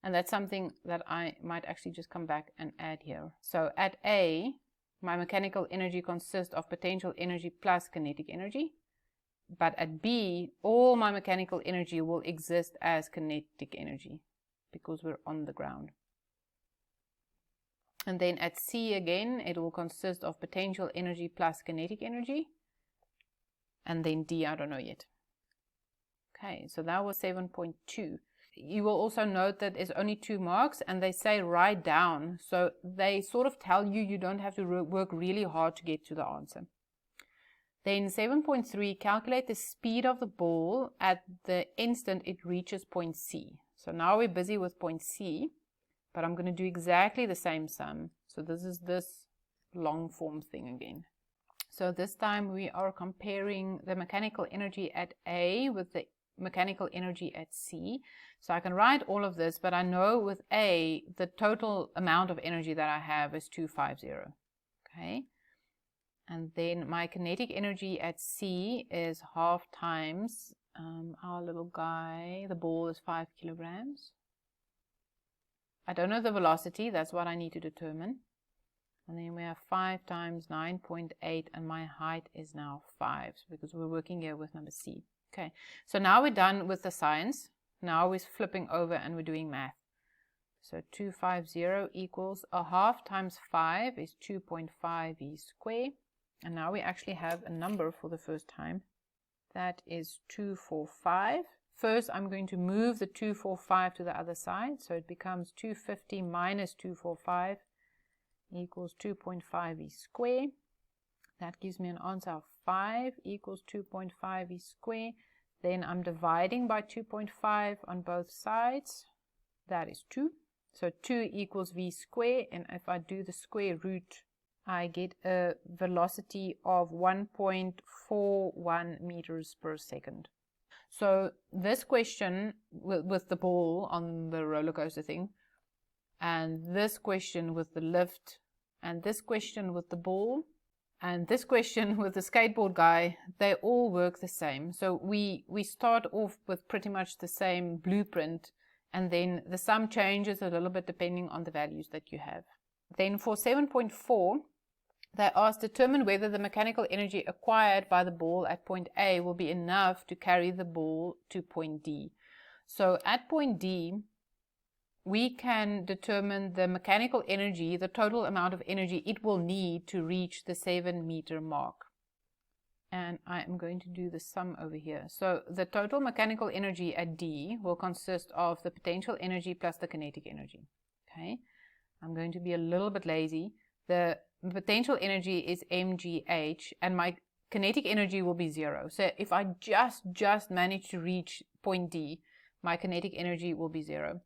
And that's something that I might actually just come back and add here. So at A, my mechanical energy consists of potential energy plus kinetic energy. But at B, all my mechanical energy will exist as kinetic energy because we're on the ground. And then at C again, it will consist of potential energy plus kinetic energy. And then D, I don't know yet. Okay, so that was 7.2. You will also note that there's only 2 marks and they say write down. So they sort of tell you you don't have to work really hard to get to the answer. Then 7.3, calculate the speed of the ball at the instant it reaches point C. So now we're busy with point C, but I'm going to do exactly the same sum. So this is this long form thing again. So this time we are comparing the mechanical energy at A with the mechanical energy at C. So I can write all of this, but I know with A, the total amount of energy that I have is 250. Okay. And then my kinetic energy at C is half times our little guy. The ball is 5 kilograms. I don't know the velocity. That's what I need to determine. And then we have 5 times 9.8, and my height is now 5 because we're working here with number C. Okay, so now we're done with the science. Now we're flipping over and we're doing math. So 250 equals a half times 5 is 2.5 v squared. And now we actually have a number for the first time. That is 245. First, I'm going to move the 245 to the other side. So it becomes 250 minus 245 equals 2.5 v squared. That gives me an answer of 5 equals 2.5 v squared. Then I'm dividing by 2.5 on both sides. That is 2. So 2 equals v squared. And if I do the square root, I get a velocity of 1.41 meters per second. So this question with the ball on the roller coaster thing, and this question with the lift, and this question with the ball, and this question with the skateboard guy, they all work the same. So we start off with pretty much the same blueprint, and then the sum changes a little bit depending on the values that you have. Then for 7.4, they ask, determine whether the mechanical energy acquired by the ball at point A will be enough to carry the ball to point D. So at point D, we can determine the mechanical energy, the total amount of energy it will need to reach the 7-meter mark. And I am going to do the sum over here. So the total mechanical energy at D will consist of the potential energy plus the kinetic energy. Okay, I'm going to be a little bit lazy. The potential energy is mgh, and my kinetic energy will be 0. So if I just manage to reach point D, my kinetic energy will be 0.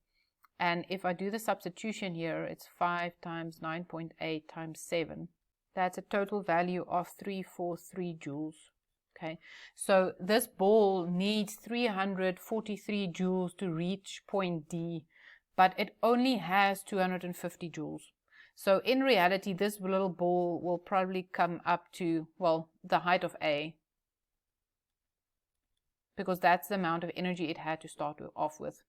And if I do the substitution here, it's 5 times 9.8 times 7. That's a total value of 343 joules. Okay, so this ball needs 343 joules to reach point D, but it only has 250 joules. So in reality, this little ball will probably come up to, well, the height of A, because that's the amount of energy it had to start off with.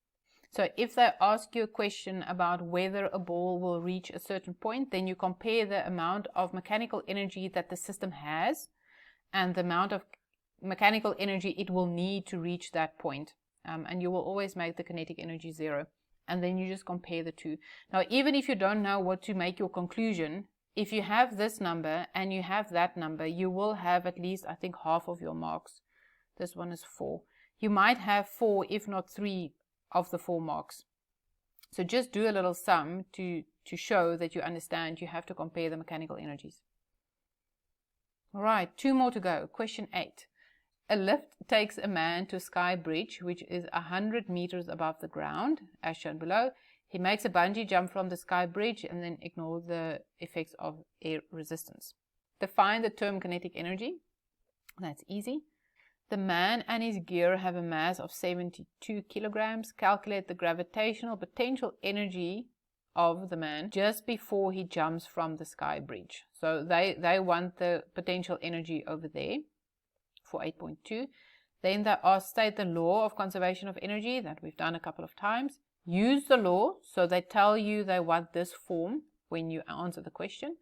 So if they ask you a question about whether a ball will reach a certain point, then you compare the amount of mechanical energy that the system has and the amount of mechanical energy it will need to reach that point. And you will always make the kinetic energy 0. And then you just compare the two. Now, even if you don't know what to make your conclusion, if you have this number and you have that number, you will have at least, I think, half of your marks. This one is 4. You might have 4, if not 3, of the 4 marks. So just do a little sum to show that you understand you have to compare the mechanical energies. All right, 2 more to go. Question 8. A lift takes a man to a sky bridge, which is 100 meters above the ground, as shown below. He makes a bungee jump from the sky bridge and then ignores the effects of air resistance. Define the term kinetic energy. That's easy. The man and his gear have a mass of 72 kilograms. Calculate the gravitational potential energy of the man just before he jumps from the sky bridge. So they want the potential energy over there for 8.2. Then they ask, state the law of conservation of energy that we've done a couple of times. Use the law, so they tell you they want this form when you answer the question,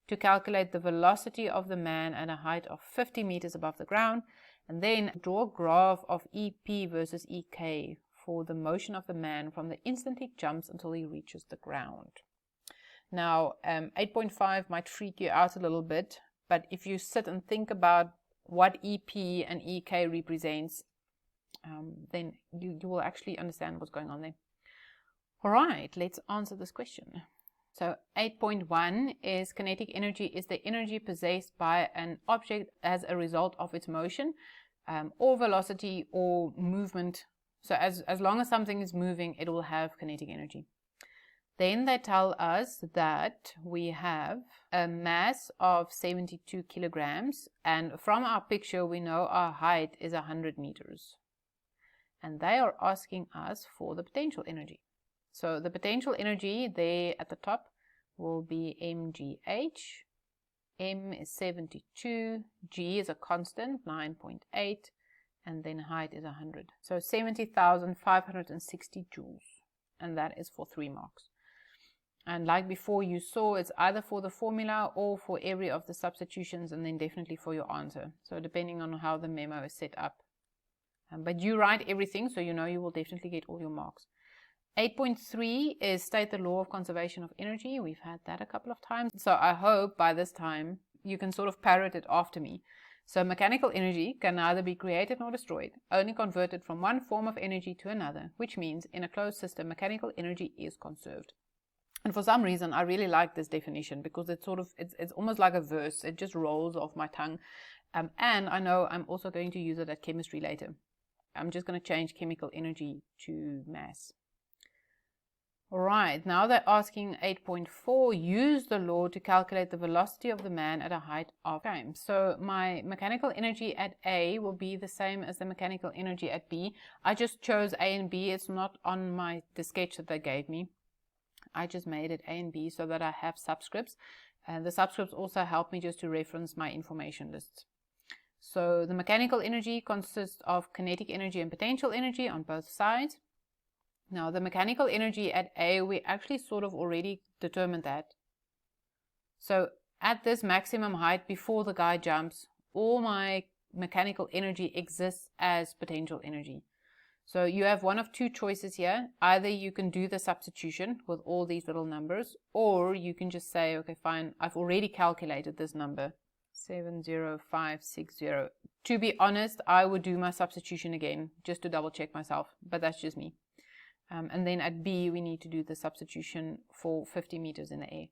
to calculate the velocity of the man at a height of 50 meters above the ground, and then draw a graph of EP versus EK for the motion of the man from the instant he jumps until he reaches the ground. Now, 8.5 might freak you out a little bit, but if you sit and think about what EP and EK represents, then you will actually understand what's going on there. All right, let's answer this question. So 8.1 is kinetic energy is the energy possessed by an object as a result of its motion or velocity or movement. So as long as something is moving, it will have kinetic energy. Then they tell us that we have a mass of 72 kilograms, and from our picture we know our height is 100 meters. And they are asking us for the potential energy. So the potential energy there at the top will be mgh. M is 72, g is a constant, 9.8, and then height is 100. So 70,560 joules, and that is for 3 marks. And like before, you saw it's either for the formula or for every of the substitutions, and then definitely for your answer. So depending on how the memo is set up. But you write everything, so you know you will definitely get all your marks. 8.3 is state the law of conservation of energy. We've had that a couple of times. So I hope by this time you can sort of parrot it after me. So mechanical energy can neither be created nor destroyed, only converted from one form of energy to another, which means in a closed system, mechanical energy is conserved. And for some reason, I really like this definition because it's almost like a verse. It just rolls off my tongue. And I know I'm also going to use it at chemistry later. I'm just going to change chemical energy to mass. All right, now they're asking 8.4, use the law to calculate the velocity of the man at a height of time. So my mechanical energy at A will be the same as the mechanical energy at B. I just chose A and B. It's not on the sketch that they gave me. I just made it A and B so that I have subscripts. And the subscripts also help me just to reference my information lists. So the mechanical energy consists of kinetic energy and potential energy on both sides. Now, the mechanical energy at A, we actually sort of already determined that. So at this maximum height before the guy jumps, all my mechanical energy exists as potential energy. So you have one of two choices here. Either you can do the substitution with all these little numbers, or you can just say, okay, fine, I've already calculated this number, 70560. To be honest, I would do my substitution again just to double check myself, but that's just me. And then at B, we need to do the substitution for 50 meters in the air.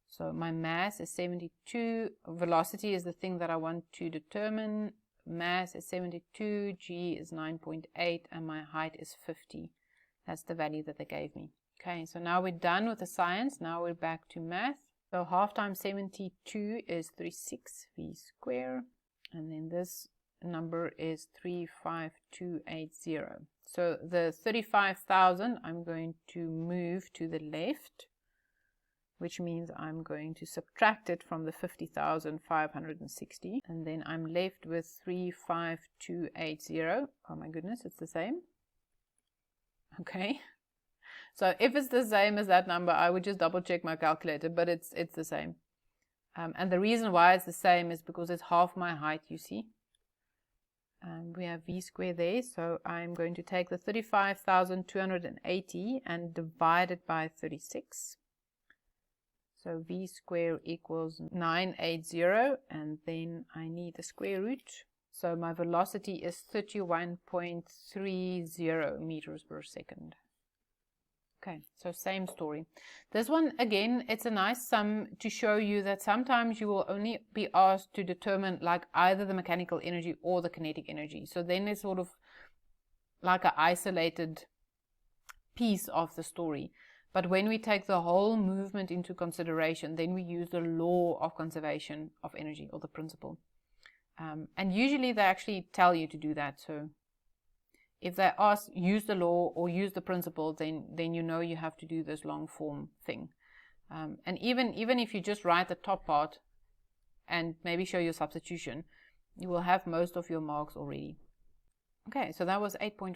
So my mass is 72. Velocity is the thing that I want to determine. Mass is 72. G is 9.8. And my height is 50. That's the value that they gave me. Okay, so now we're done with the science. Now we're back to math. So half times 72 is 36 V square. And then this number is 35280. So the 35,000 I'm going to move to the left, which means I'm going to subtract it from the 50,560, and then I'm left with 35280. Oh my goodness, it's the same. Okay. So if it's the same as that number, I would just double check my calculator, but it's the same. And the reason why it's the same is because it's half my height, you see. And we have V squared there, so I'm going to take the 35,280 and divide it by 36. So V squared equals 980, and then I need the square root. So my velocity is 31.30 meters per second. Okay, so same story. This one, again, it's a nice sum to show you that sometimes you will only be asked to determine like either the mechanical energy or the kinetic energy. So then it's sort of like an isolated piece of the story. But when we take the whole movement into consideration, then we use the law of conservation of energy, or the principle. And usually they actually tell you to do that. So if they ask use the law or use the principle, then you know you have to do this long form thing. And even if you just write the top part and maybe show your substitution, you will have most of your marks already. Okay, so that was 8.4.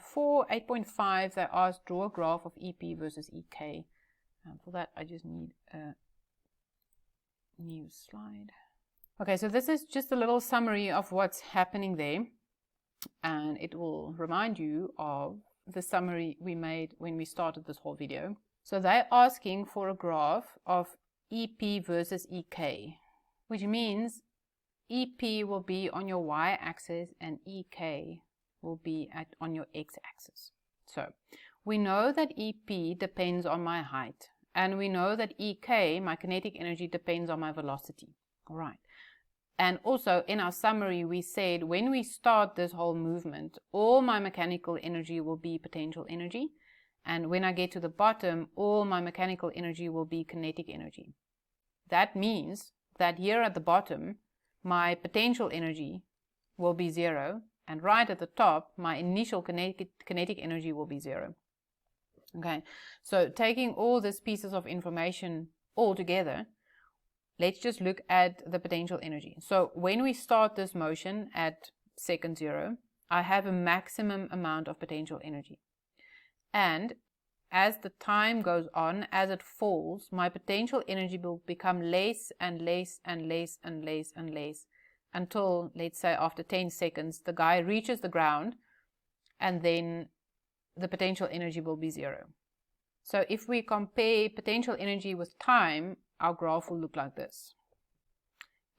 8.5, they asked draw a graph of EP versus EK. For that, I just need a new slide. Okay, so this is just a little summary of what's happening there. And it will remind you of the summary we made when we started this whole video. So they're asking for a graph of EP versus EK, which means EP will be on your y-axis and EK will be on your x-axis. So we know that EP depends on my height, and we know that EK, my kinetic energy, depends on my velocity. All right. And also in our summary, we said when we start this whole movement, all my mechanical energy will be potential energy. And when I get to the bottom, all my mechanical energy will be kinetic energy. That means that here at the bottom, my potential energy will be 0. And right at the top, my initial kinetic energy will be 0. Okay, so taking all these pieces of information all together, let's just look at the potential energy. So when we start this motion at second 0, I have a maximum amount of potential energy. And as the time goes on, as it falls, my potential energy will become less and less and less and less and less until, let's say, after 10 seconds, the guy reaches the ground and then the potential energy will be 0. So if we compare potential energy with time, our graph will look like this.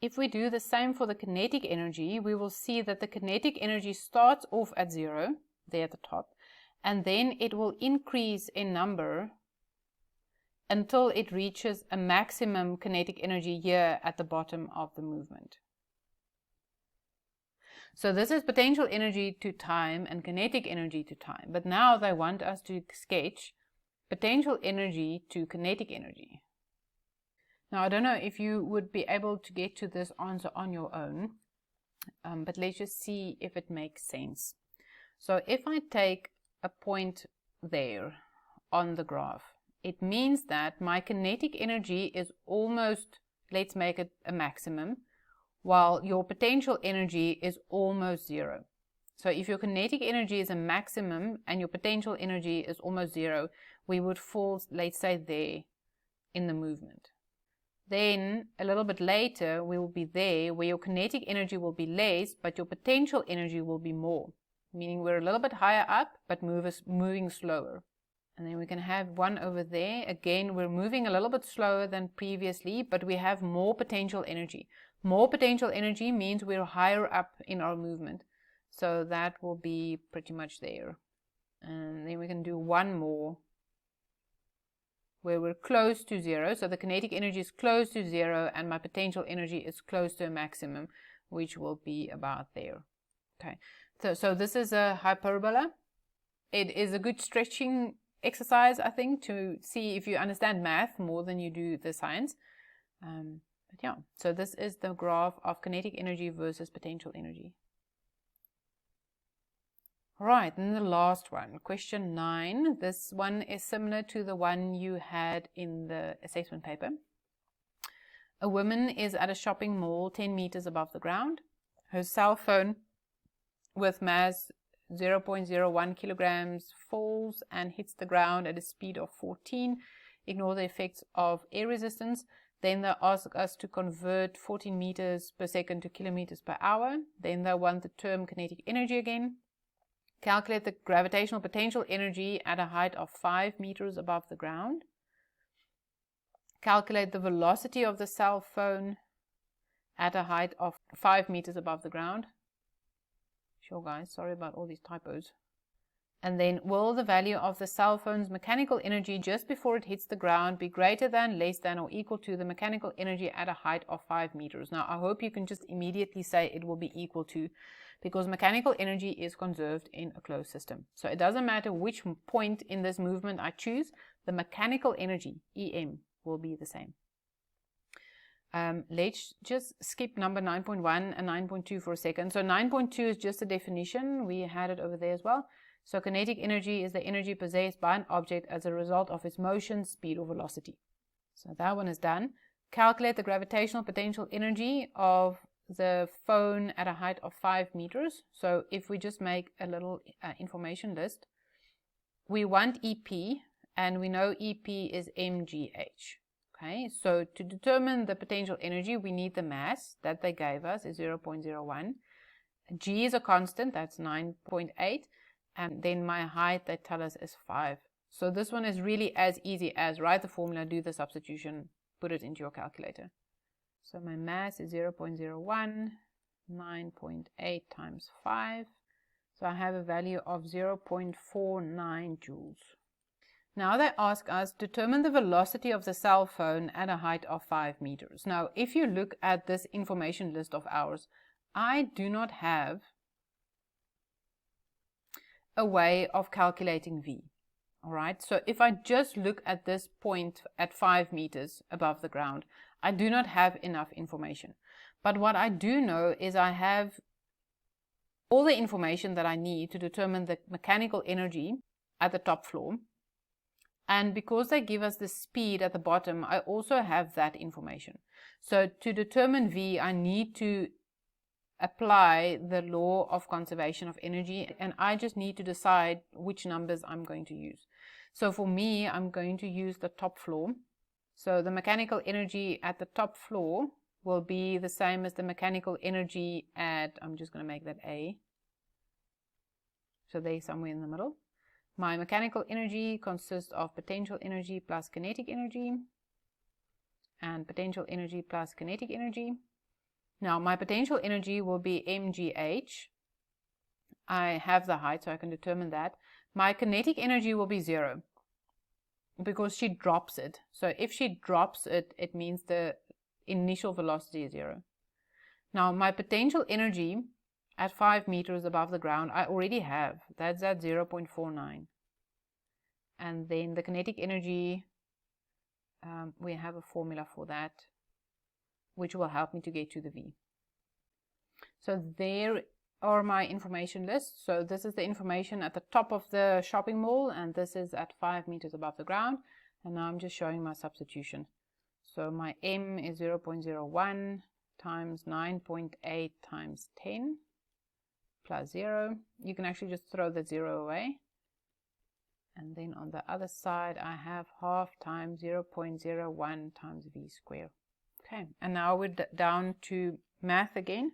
If we do the same for the kinetic energy, we will see that the kinetic energy starts off at 0, there at the top, and then it will increase in number until it reaches a maximum kinetic energy here at the bottom of the movement. So this is potential energy to time and kinetic energy to time. But now they want us to sketch potential energy to kinetic energy. Now, I don't know if you would be able to get to this answer on your own, but let's just see if it makes sense. So if I take a point there on the graph, it means that my kinetic energy is almost, let's make it a maximum, while your potential energy is almost 0. So if your kinetic energy is a maximum and your potential energy is almost 0, we would fall, let's say, there in the movement. Then a little bit later, we will be there where your kinetic energy will be less, but your potential energy will be more, meaning we're a little bit higher up, but moving slower. And then we can have one over there. Again, we're moving a little bit slower than previously, but we have more potential energy. More potential energy means we're higher up in our movement. So that will be pretty much there. And then we can do one more where we're close to 0. So the kinetic energy is close to 0 and my potential energy is close to a maximum, which will be about there. Okay, so this is a hyperbola. It is a good stretching exercise, I think, to see if you understand math more than you do the science. But yeah, so this is the graph of kinetic energy versus potential energy. All right, and the last one, question 9. This one is similar to the one you had in the assessment paper. A woman is at a shopping mall 10 meters above the ground. Her cell phone with mass 0.01 kilograms falls and hits the ground at a speed of 14. Ignore the effects of air resistance. Then they ask us to convert 14 meters per second to kilometers per hour. Then they want the term kinetic energy again. Calculate the gravitational potential energy at a height of 5 meters above the ground. Calculate the velocity of the cell phone at a height of 5 meters above the ground. Sure, guys, sorry about all these typos. And then, will the value of the cell phone's mechanical energy just before it hits the ground be greater than, less than, or equal to the mechanical energy at a height of 5 meters? Now, I hope you can just immediately say it will be equal to, because mechanical energy is conserved in a closed system. So it doesn't matter which point in this movement I choose, the mechanical energy, EM, will be the same. Let's just skip number 9.1 and 9.2 for a second. So 9.2 is just a definition. We had it over there as well. So kinetic energy is the energy possessed by an object as a result of its motion, speed, or velocity. So that one is done. Calculate the gravitational potential energy of the phone at a height of 5 meters. So if we just make a little information list, we want EP, and we know EP is mgh. Okay, so to determine the potential energy, we need the mass that they gave us is 0.01. G is a constant, that's 9.8. And then my height, they tell us, is 5. So this one is really as easy as write the formula, do the substitution, put it into your calculator. So my mass is 0.01, 9.8 times 5. So I have a value of 0.49 joules. Now they ask us, determine the velocity of the cell phone at a height of 5 meters. Now, if you look at this information list of ours, I do not have a way of calculating V. All right, so if I just look at this point at 5 meters above the ground, I do not have enough information. But what I do know is I have all the information that I need to determine the mechanical energy at the top floor. And because they give us the speed at the bottom, I also have that information. So to determine V, I need to apply the law of conservation of energy, and I just need to decide which numbers I'm going to use. So for me, I'm going to use the top floor. So the mechanical energy at the top floor will be the same as the mechanical energy at, I'm just going to make that A. So they're somewhere in the middle. My mechanical energy consists of potential energy plus kinetic energy, and potential energy plus kinetic energy. Now, my potential energy will be mgh. I have the height, so I can determine that. My kinetic energy will be 0 because she drops it. So if she drops it, it means the initial velocity is 0. Now, my potential energy at 5 meters above the ground, I already have. That's at 0.49. And then the kinetic energy, we have a formula for that, which will help me to get to the V. So there are my information lists. So this is the information at the top of the shopping mall, and this is at 5 meters above the ground. And now I'm just showing my substitution. So my M is 0.01 times 9.8 times 10 plus 0. You can actually just throw the 0 away. And then on the other side, I have half times 0.01 times V squared. Okay, and now we're down to math again.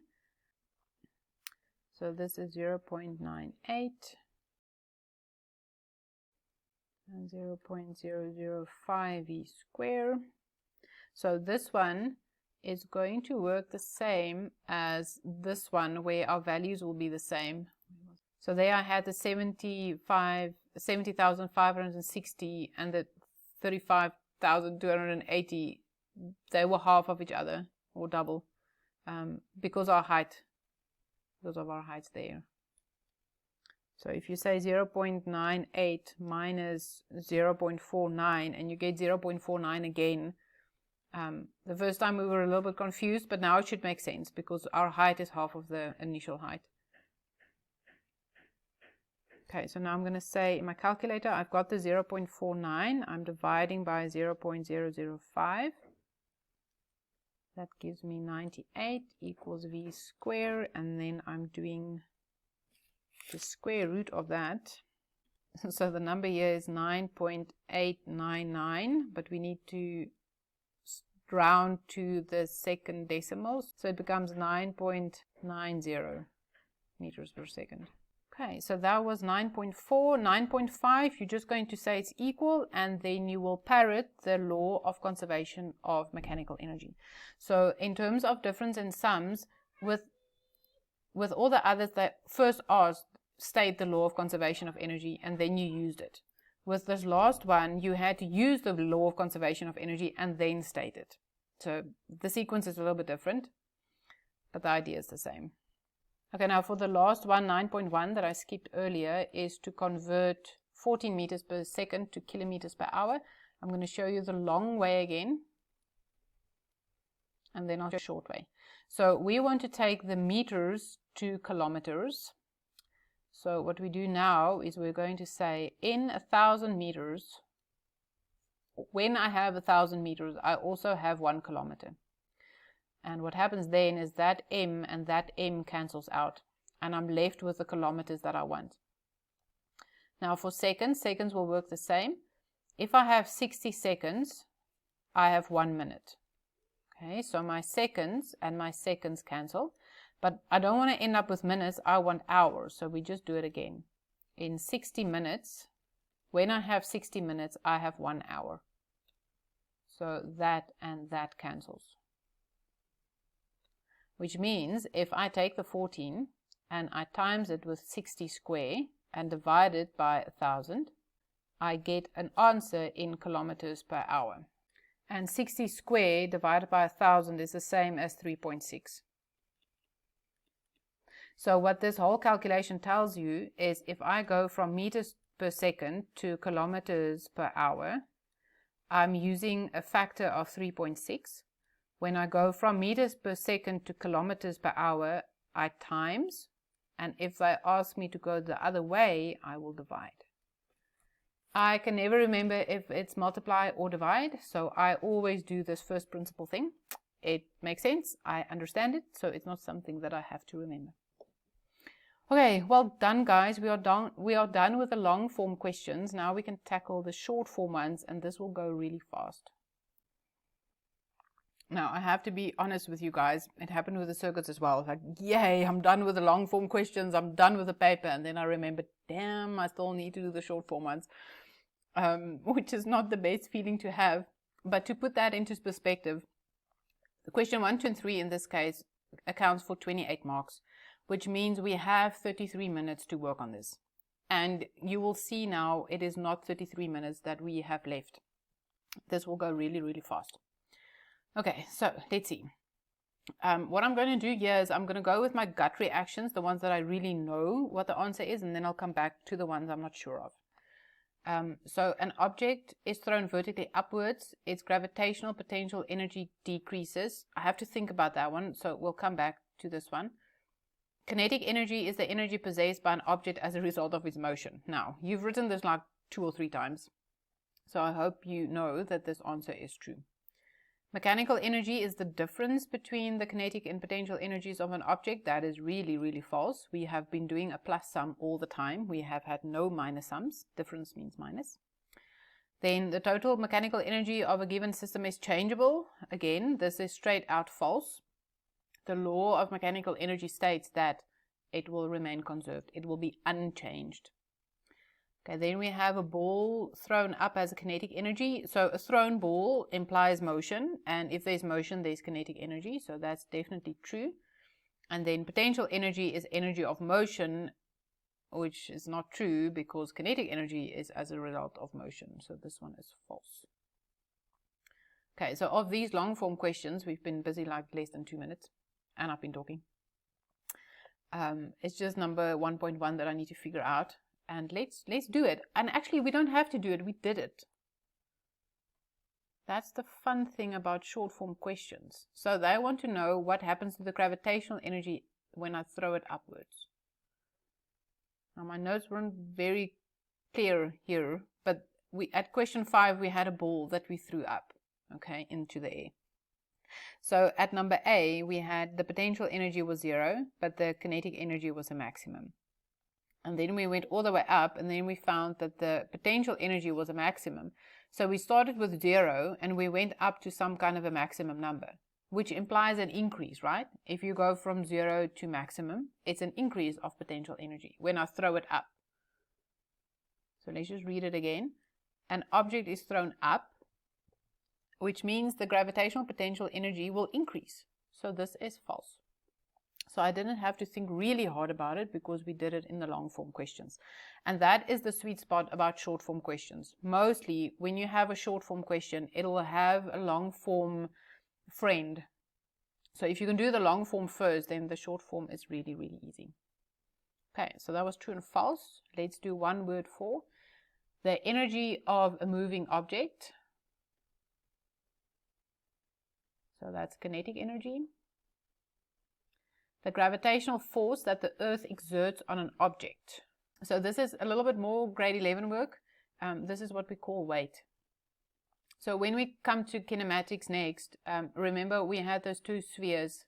So this is 0.98 and 0.005 V squared. So this one is going to work the same as this one, where our values will be the same. So there I had the 70,560 and the 35,280. They were half of each other, or double, because of our heights there. So if you say 0.98 minus 0.49 and you get 0.49 again, the first time we were a little bit confused, but now it should make sense because our height is half of the initial height. Okay, so now I'm going to say in my calculator, I've got the 0.49. I'm dividing by 0.005. That gives me 98 equals V squared, and then I'm doing the square root of that. So the number here is 9.899, but we need to round to the second decimals, so it becomes 9.90 meters per second. Okay, so that was 9.4. 9.5, you're just going to say it's equal, and then you will parrot the law of conservation of mechanical energy. So in terms of difference and sums, with all the others, that first asked, state the law of conservation of energy, and then you used it. With this last one, you had to use the law of conservation of energy and then state it. So the sequence is a little bit different, but the idea is the same. Okay, now for the last one, 9.1 that I skipped earlier, is to convert 14 meters per second to kilometers per hour. I'm going to show you the long way again, and then I'll show the short way. So we want to take the meters to kilometers. So what we do now is we're going to say in 1,000 meters, when I have 1,000 meters, I also have 1 kilometer. And what happens then is that m and that m cancels out, and I'm left with the kilometers that I want. Now for seconds, seconds will work the same. If I have 60 seconds, I have 1 minute. Okay, so my seconds and my seconds cancel, but I don't want to end up with minutes, I want hours, so we just do it again. In 60 minutes, when I have 60 minutes, I have 1 hour. So that and that cancels. Which means if I take the 14 and I times it with 60 square and divide it by 1,000, I get an answer in kilometers per hour. And 60 square divided by 1,000 is the same as 3.6. So what this whole calculation tells you is if I go from meters per second to kilometers per hour, I'm using a factor of 3.6. When I go from meters per second to kilometers per hour, I times, and if they ask me to go the other way, I will divide. I can never remember if it's multiply or divide, so I always do this first principle thing. It makes sense, I understand it, so it's not something that I have to remember. Okay, well done guys, we are done with the long form questions. Now we can tackle the short form ones, and this will go really fast. Now, I have to be honest with you guys, it happened with the circuits as well. Like, yay, I'm done with the long form questions, I'm done with the paper, and then I remembered, damn, I still need to do the short form ones, which is not the best feeling to have. But to put that into perspective, the question 1, 2, and 3 in this case accounts for 28 marks, which means we have 33 minutes to work on this. And you will see now it is not 33 minutes that we have left. This will go really, really fast. Okay, so let's see. What I'm going to do here is I'm going to go with my gut reactions, the ones that I really know what the answer is, and then I'll come back to the ones I'm not sure of. So an object is thrown vertically upwards, its gravitational potential energy decreases. I have to think about that one, so we'll come back to this one. Kinetic energy is the energy possessed by an object as a result of its motion. Now, you've written this like 2 or 3 times, so I hope you know that this answer is true. Mechanical energy is the difference between the kinetic and potential energies of an object. That is really, really false. We have been doing a plus sum all the time. We have had no minus sums. Difference means minus. Then the total mechanical energy of a given system is changeable. Again, this is straight out false. The law of mechanical energy states that it will remain conserved. It will be unchanged. Okay, then we have a ball thrown up as a kinetic energy. So a thrown ball implies motion, and if there's motion, there's kinetic energy. So that's definitely true. And then potential energy is energy of motion, which is not true because kinetic energy is as a result of motion. So this one is false. Okay, so of these long form questions, we've been busy like less than 2 minutes, and I've been talking. It's just number 1.1 that I need to figure out. And let's do it. And actually, we don't have to do it. We did it. That's the fun thing about short form questions. So they want to know what happens to the gravitational energy when I throw it upwards. Now my notes weren't very clear here, but at question 5 we had a ball that we threw up, okay, into the air. So at number A we had the potential energy was 0, but the kinetic energy was a maximum. And then we went all the way up, and then we found that the potential energy was a maximum. So we started with 0, and we went up to some kind of a maximum number, which implies an increase, right? If you go from 0 to maximum, it's an increase of potential energy when I throw it up. So let's just read it again. An object is thrown up, which means the gravitational potential energy will increase. So this is false. So I didn't have to think really hard about it because we did it in the long form questions. And that is the sweet spot about short form questions. Mostly when you have a short form question, it'll have a long form friend. So if you can do the long form first, then the short form is really, really easy. Okay, so that was true and false. Let's do one word for the energy of a moving object. So that's kinetic energy. the gravitational force that the Earth exerts on an object. So this is a little bit more grade 11 work. This is what we call weight. So when we come to kinematics next, remember we had those two spheres.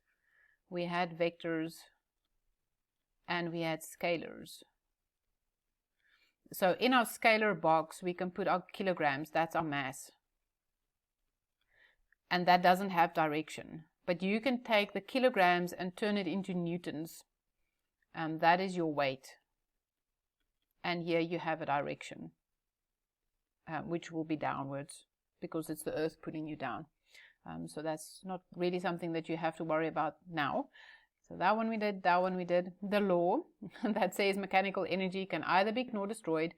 We had vectors and we had scalars. So in our scalar box, we can put our kilograms, that's our mass. And that doesn't have direction. But you can take the kilograms and turn it into newtons. That is your weight. And here you have a direction, which will be downwards, because it's the Earth putting you down. So that's not really something that you have to worry about now. So that one we did, that one we did. The law that says mechanical energy can either be nor destroyed,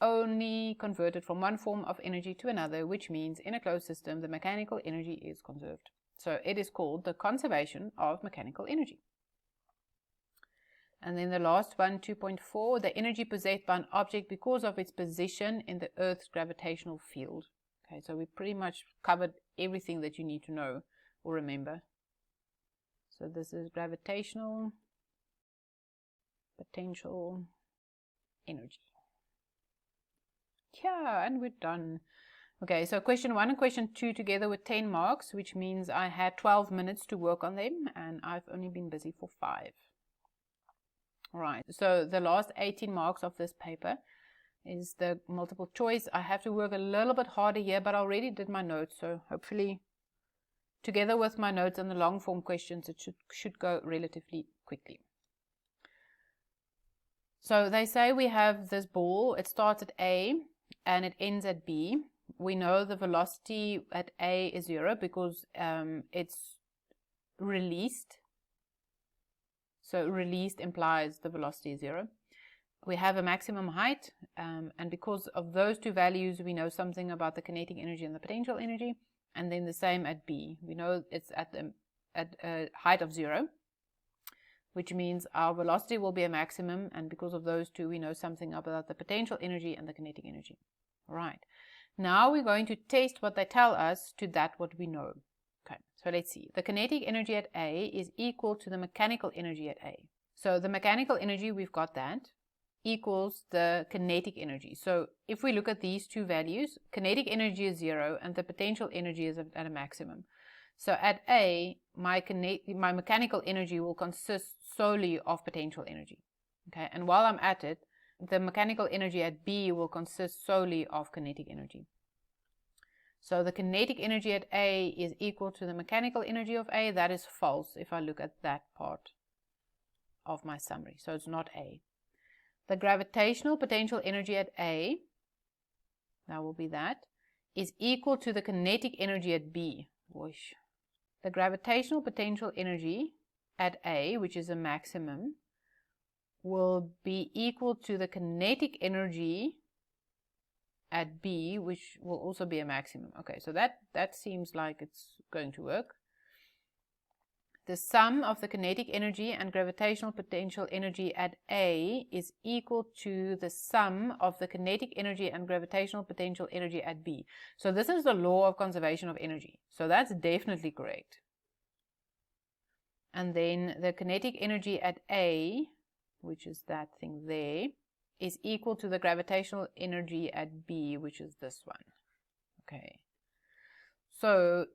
only converted from one form of energy to another, which means in a closed system, the mechanical energy is conserved. So it is called the conservation of mechanical energy. And then the last one, 2.4, the energy possessed by an object because of its position in the Earth's gravitational field. Okay, so we pretty much covered everything that you need to know or remember. So this is gravitational potential energy. Yeah, and we're done. Okay, so question 1 and question 2 together with 10 marks, which means I had 12 minutes to work on them, and I've only been busy for 5. All right, so the last 18 marks of this paper is the multiple choice. I have to work a little bit harder here, but I already did my notes, so hopefully together with my notes and the long form questions, it should go relatively quickly. So they say we have this ball, it starts at A and it ends at B. We know the velocity at A is 0 because it's released. So released implies the velocity is 0. We have a maximum height, and because of those two values, we know something about the kinetic energy and the potential energy. And then the same at B. We know it's at a height of 0, which means our velocity will be a maximum, and because of those two, we know something about the potential energy and the kinetic energy. All right. Now we're going to test what they tell us to that what we know. Okay, so let's see. The kinetic energy at A is equal to the mechanical energy at A. So the mechanical energy, we've got that, equals the kinetic energy. So if we look at these two values, kinetic energy is 0 and the potential energy is at a maximum. So at A, my mechanical energy will consist solely of potential energy. Okay, and while I'm at it, the mechanical energy at B will consist solely of kinetic energy. So the kinetic energy at A is equal to the mechanical energy of A. That is false if I look at that part of my summary. So it's not A. The gravitational potential energy at A, that will be that, is equal to the kinetic energy at B. Whoosh. The gravitational potential energy at A, which is a maximum, will be equal to the kinetic energy at B, which will also be a maximum. Okay, so that seems like it's going to work. The sum of the kinetic energy and gravitational potential energy at A is equal to the sum of the kinetic energy and gravitational potential energy at B. So this is the law of conservation of energy. So that's definitely correct. And then the kinetic energy at A, which is that thing there, is equal to the gravitational energy at B, which is this one. Okay. So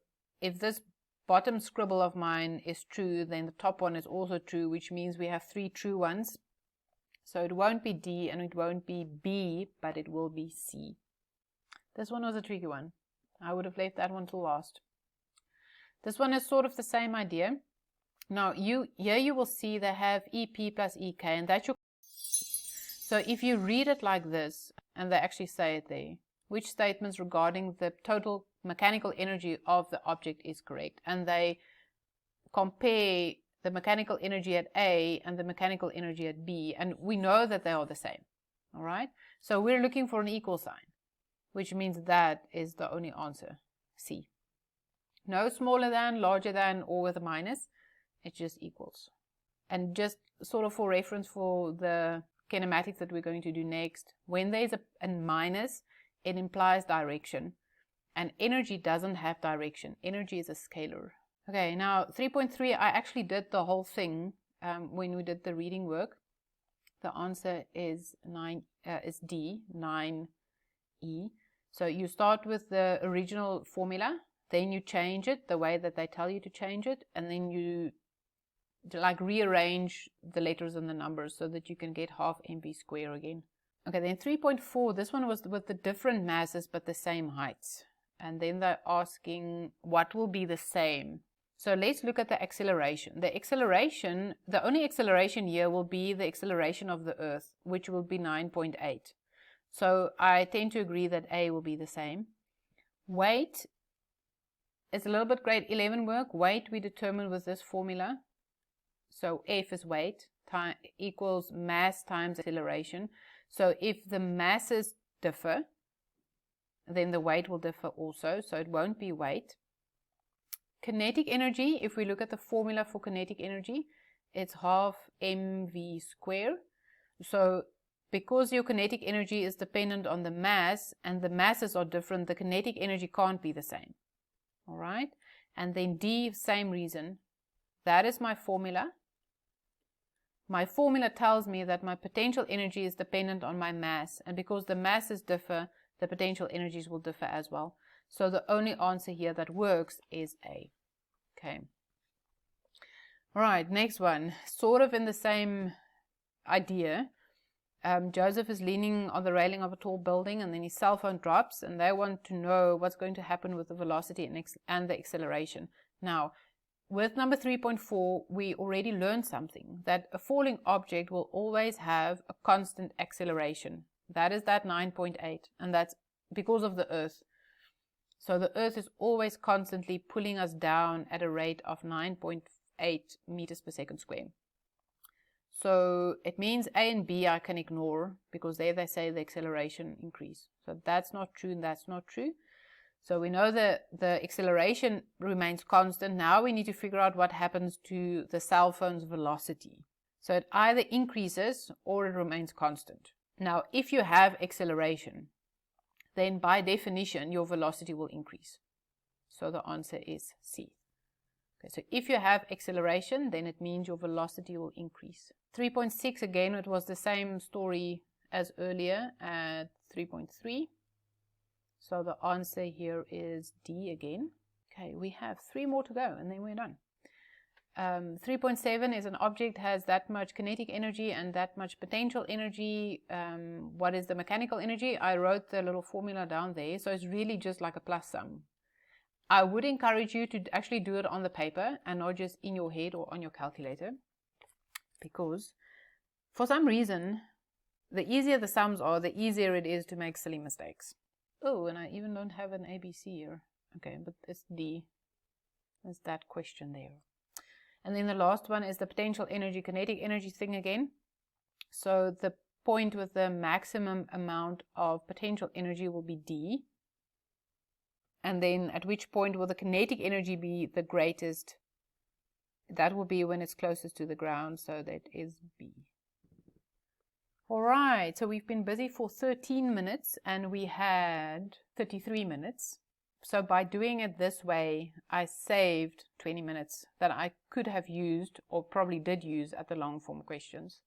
if this bottom scribble of mine is true, then the top one is also true, which means we have 3 true ones. So it won't be D and it won't be B, but it will be C. This one was a tricky one. I would have left that one till last. This one is sort of the same idea. Now here you will see they have EP plus EK, and that's your. So if you read it like this, and they actually say it there, which statements regarding the total mechanical energy of the object is correct, and they compare the mechanical energy at A and the mechanical energy at B, and we know that they are the same. All right, so we're looking for an equal sign, which means that is the only answer, C. No smaller than, larger than, or with a minus. It just equals. And just sort of for reference for the kinematics that we're going to do next, when there's a minus, it implies direction. And energy doesn't have direction. Energy is a scalar. Okay, now 3.3, I actually did the whole thing when we did the reading work. The answer is D, 9E. So you start with the original formula, then you change it the way that they tell you to change it, and then you like rearrange the letters and the numbers so that you can get half mv square again. Okay, then 3.4, this one was with the different masses but the same heights. And then they're asking what will be the same. So let's look at the acceleration. The acceleration, the only acceleration here will be the acceleration of the Earth, which will be 9.8. So I tend to agree that A will be the same. Weight is a little bit grade 11 work. Weight we determine with this formula. So F is weight equals mass times acceleration. So if the masses differ, then the weight will differ also. So it won't be weight. Kinetic energy, if we look at the formula for kinetic energy, it's half mv square. So because your kinetic energy is dependent on the mass and the masses are different, the kinetic energy can't be the same. All right. And then D, same reason. That is my formula. My formula tells me that my potential energy is dependent on my mass. And because the masses differ, the potential energies will differ as well. So the only answer here that works is A. Okay. All right, next one. Sort of in the same idea. Joseph is leaning on the railing of a tall building and then his cell phone drops and they want to know what's going to happen with the velocity and the acceleration. Now, with number 3.4, we already learned something, that a falling object will always have a constant acceleration. That is that 9.8, and that's because of the Earth. So the Earth is always constantly pulling us down at a rate of 9.8 meters per second square. So it means A and B I can ignore because there they say the acceleration increase. So that's not true and that's not true. So we know that the acceleration remains constant. Now we need to figure out what happens to the cell phone's velocity. So it either increases or it remains constant. Now, if you have acceleration, then by definition, your velocity will increase. So the answer is C. Okay, so if you have acceleration, then it means your velocity will increase. 3.6, again, it was the same story as earlier at 3.3. So the answer here is D again. Okay, we have 3 more to go and then we're done. 3.7 is an object has that much kinetic energy and that much potential energy. What is the mechanical energy? I wrote the little formula down there. So it's really just like a plus sum. I would encourage you to actually do it on the paper and not just in your head or on your calculator. Because for some reason, the easier the sums are, the easier it is to make silly mistakes. Oh, and I even don't have an ABC here. Okay, but it's D. There's that question there. And then the last one is the potential energy, kinetic energy thing again. So the point with the maximum amount of potential energy will be D. And then at which point will the kinetic energy be the greatest? That will be when it's closest to the ground. So that is B. All right, so we've been busy for 13 minutes and we had 33 minutes. So by doing it this way, I saved 20 minutes that I could have used or probably did use at the long form questions.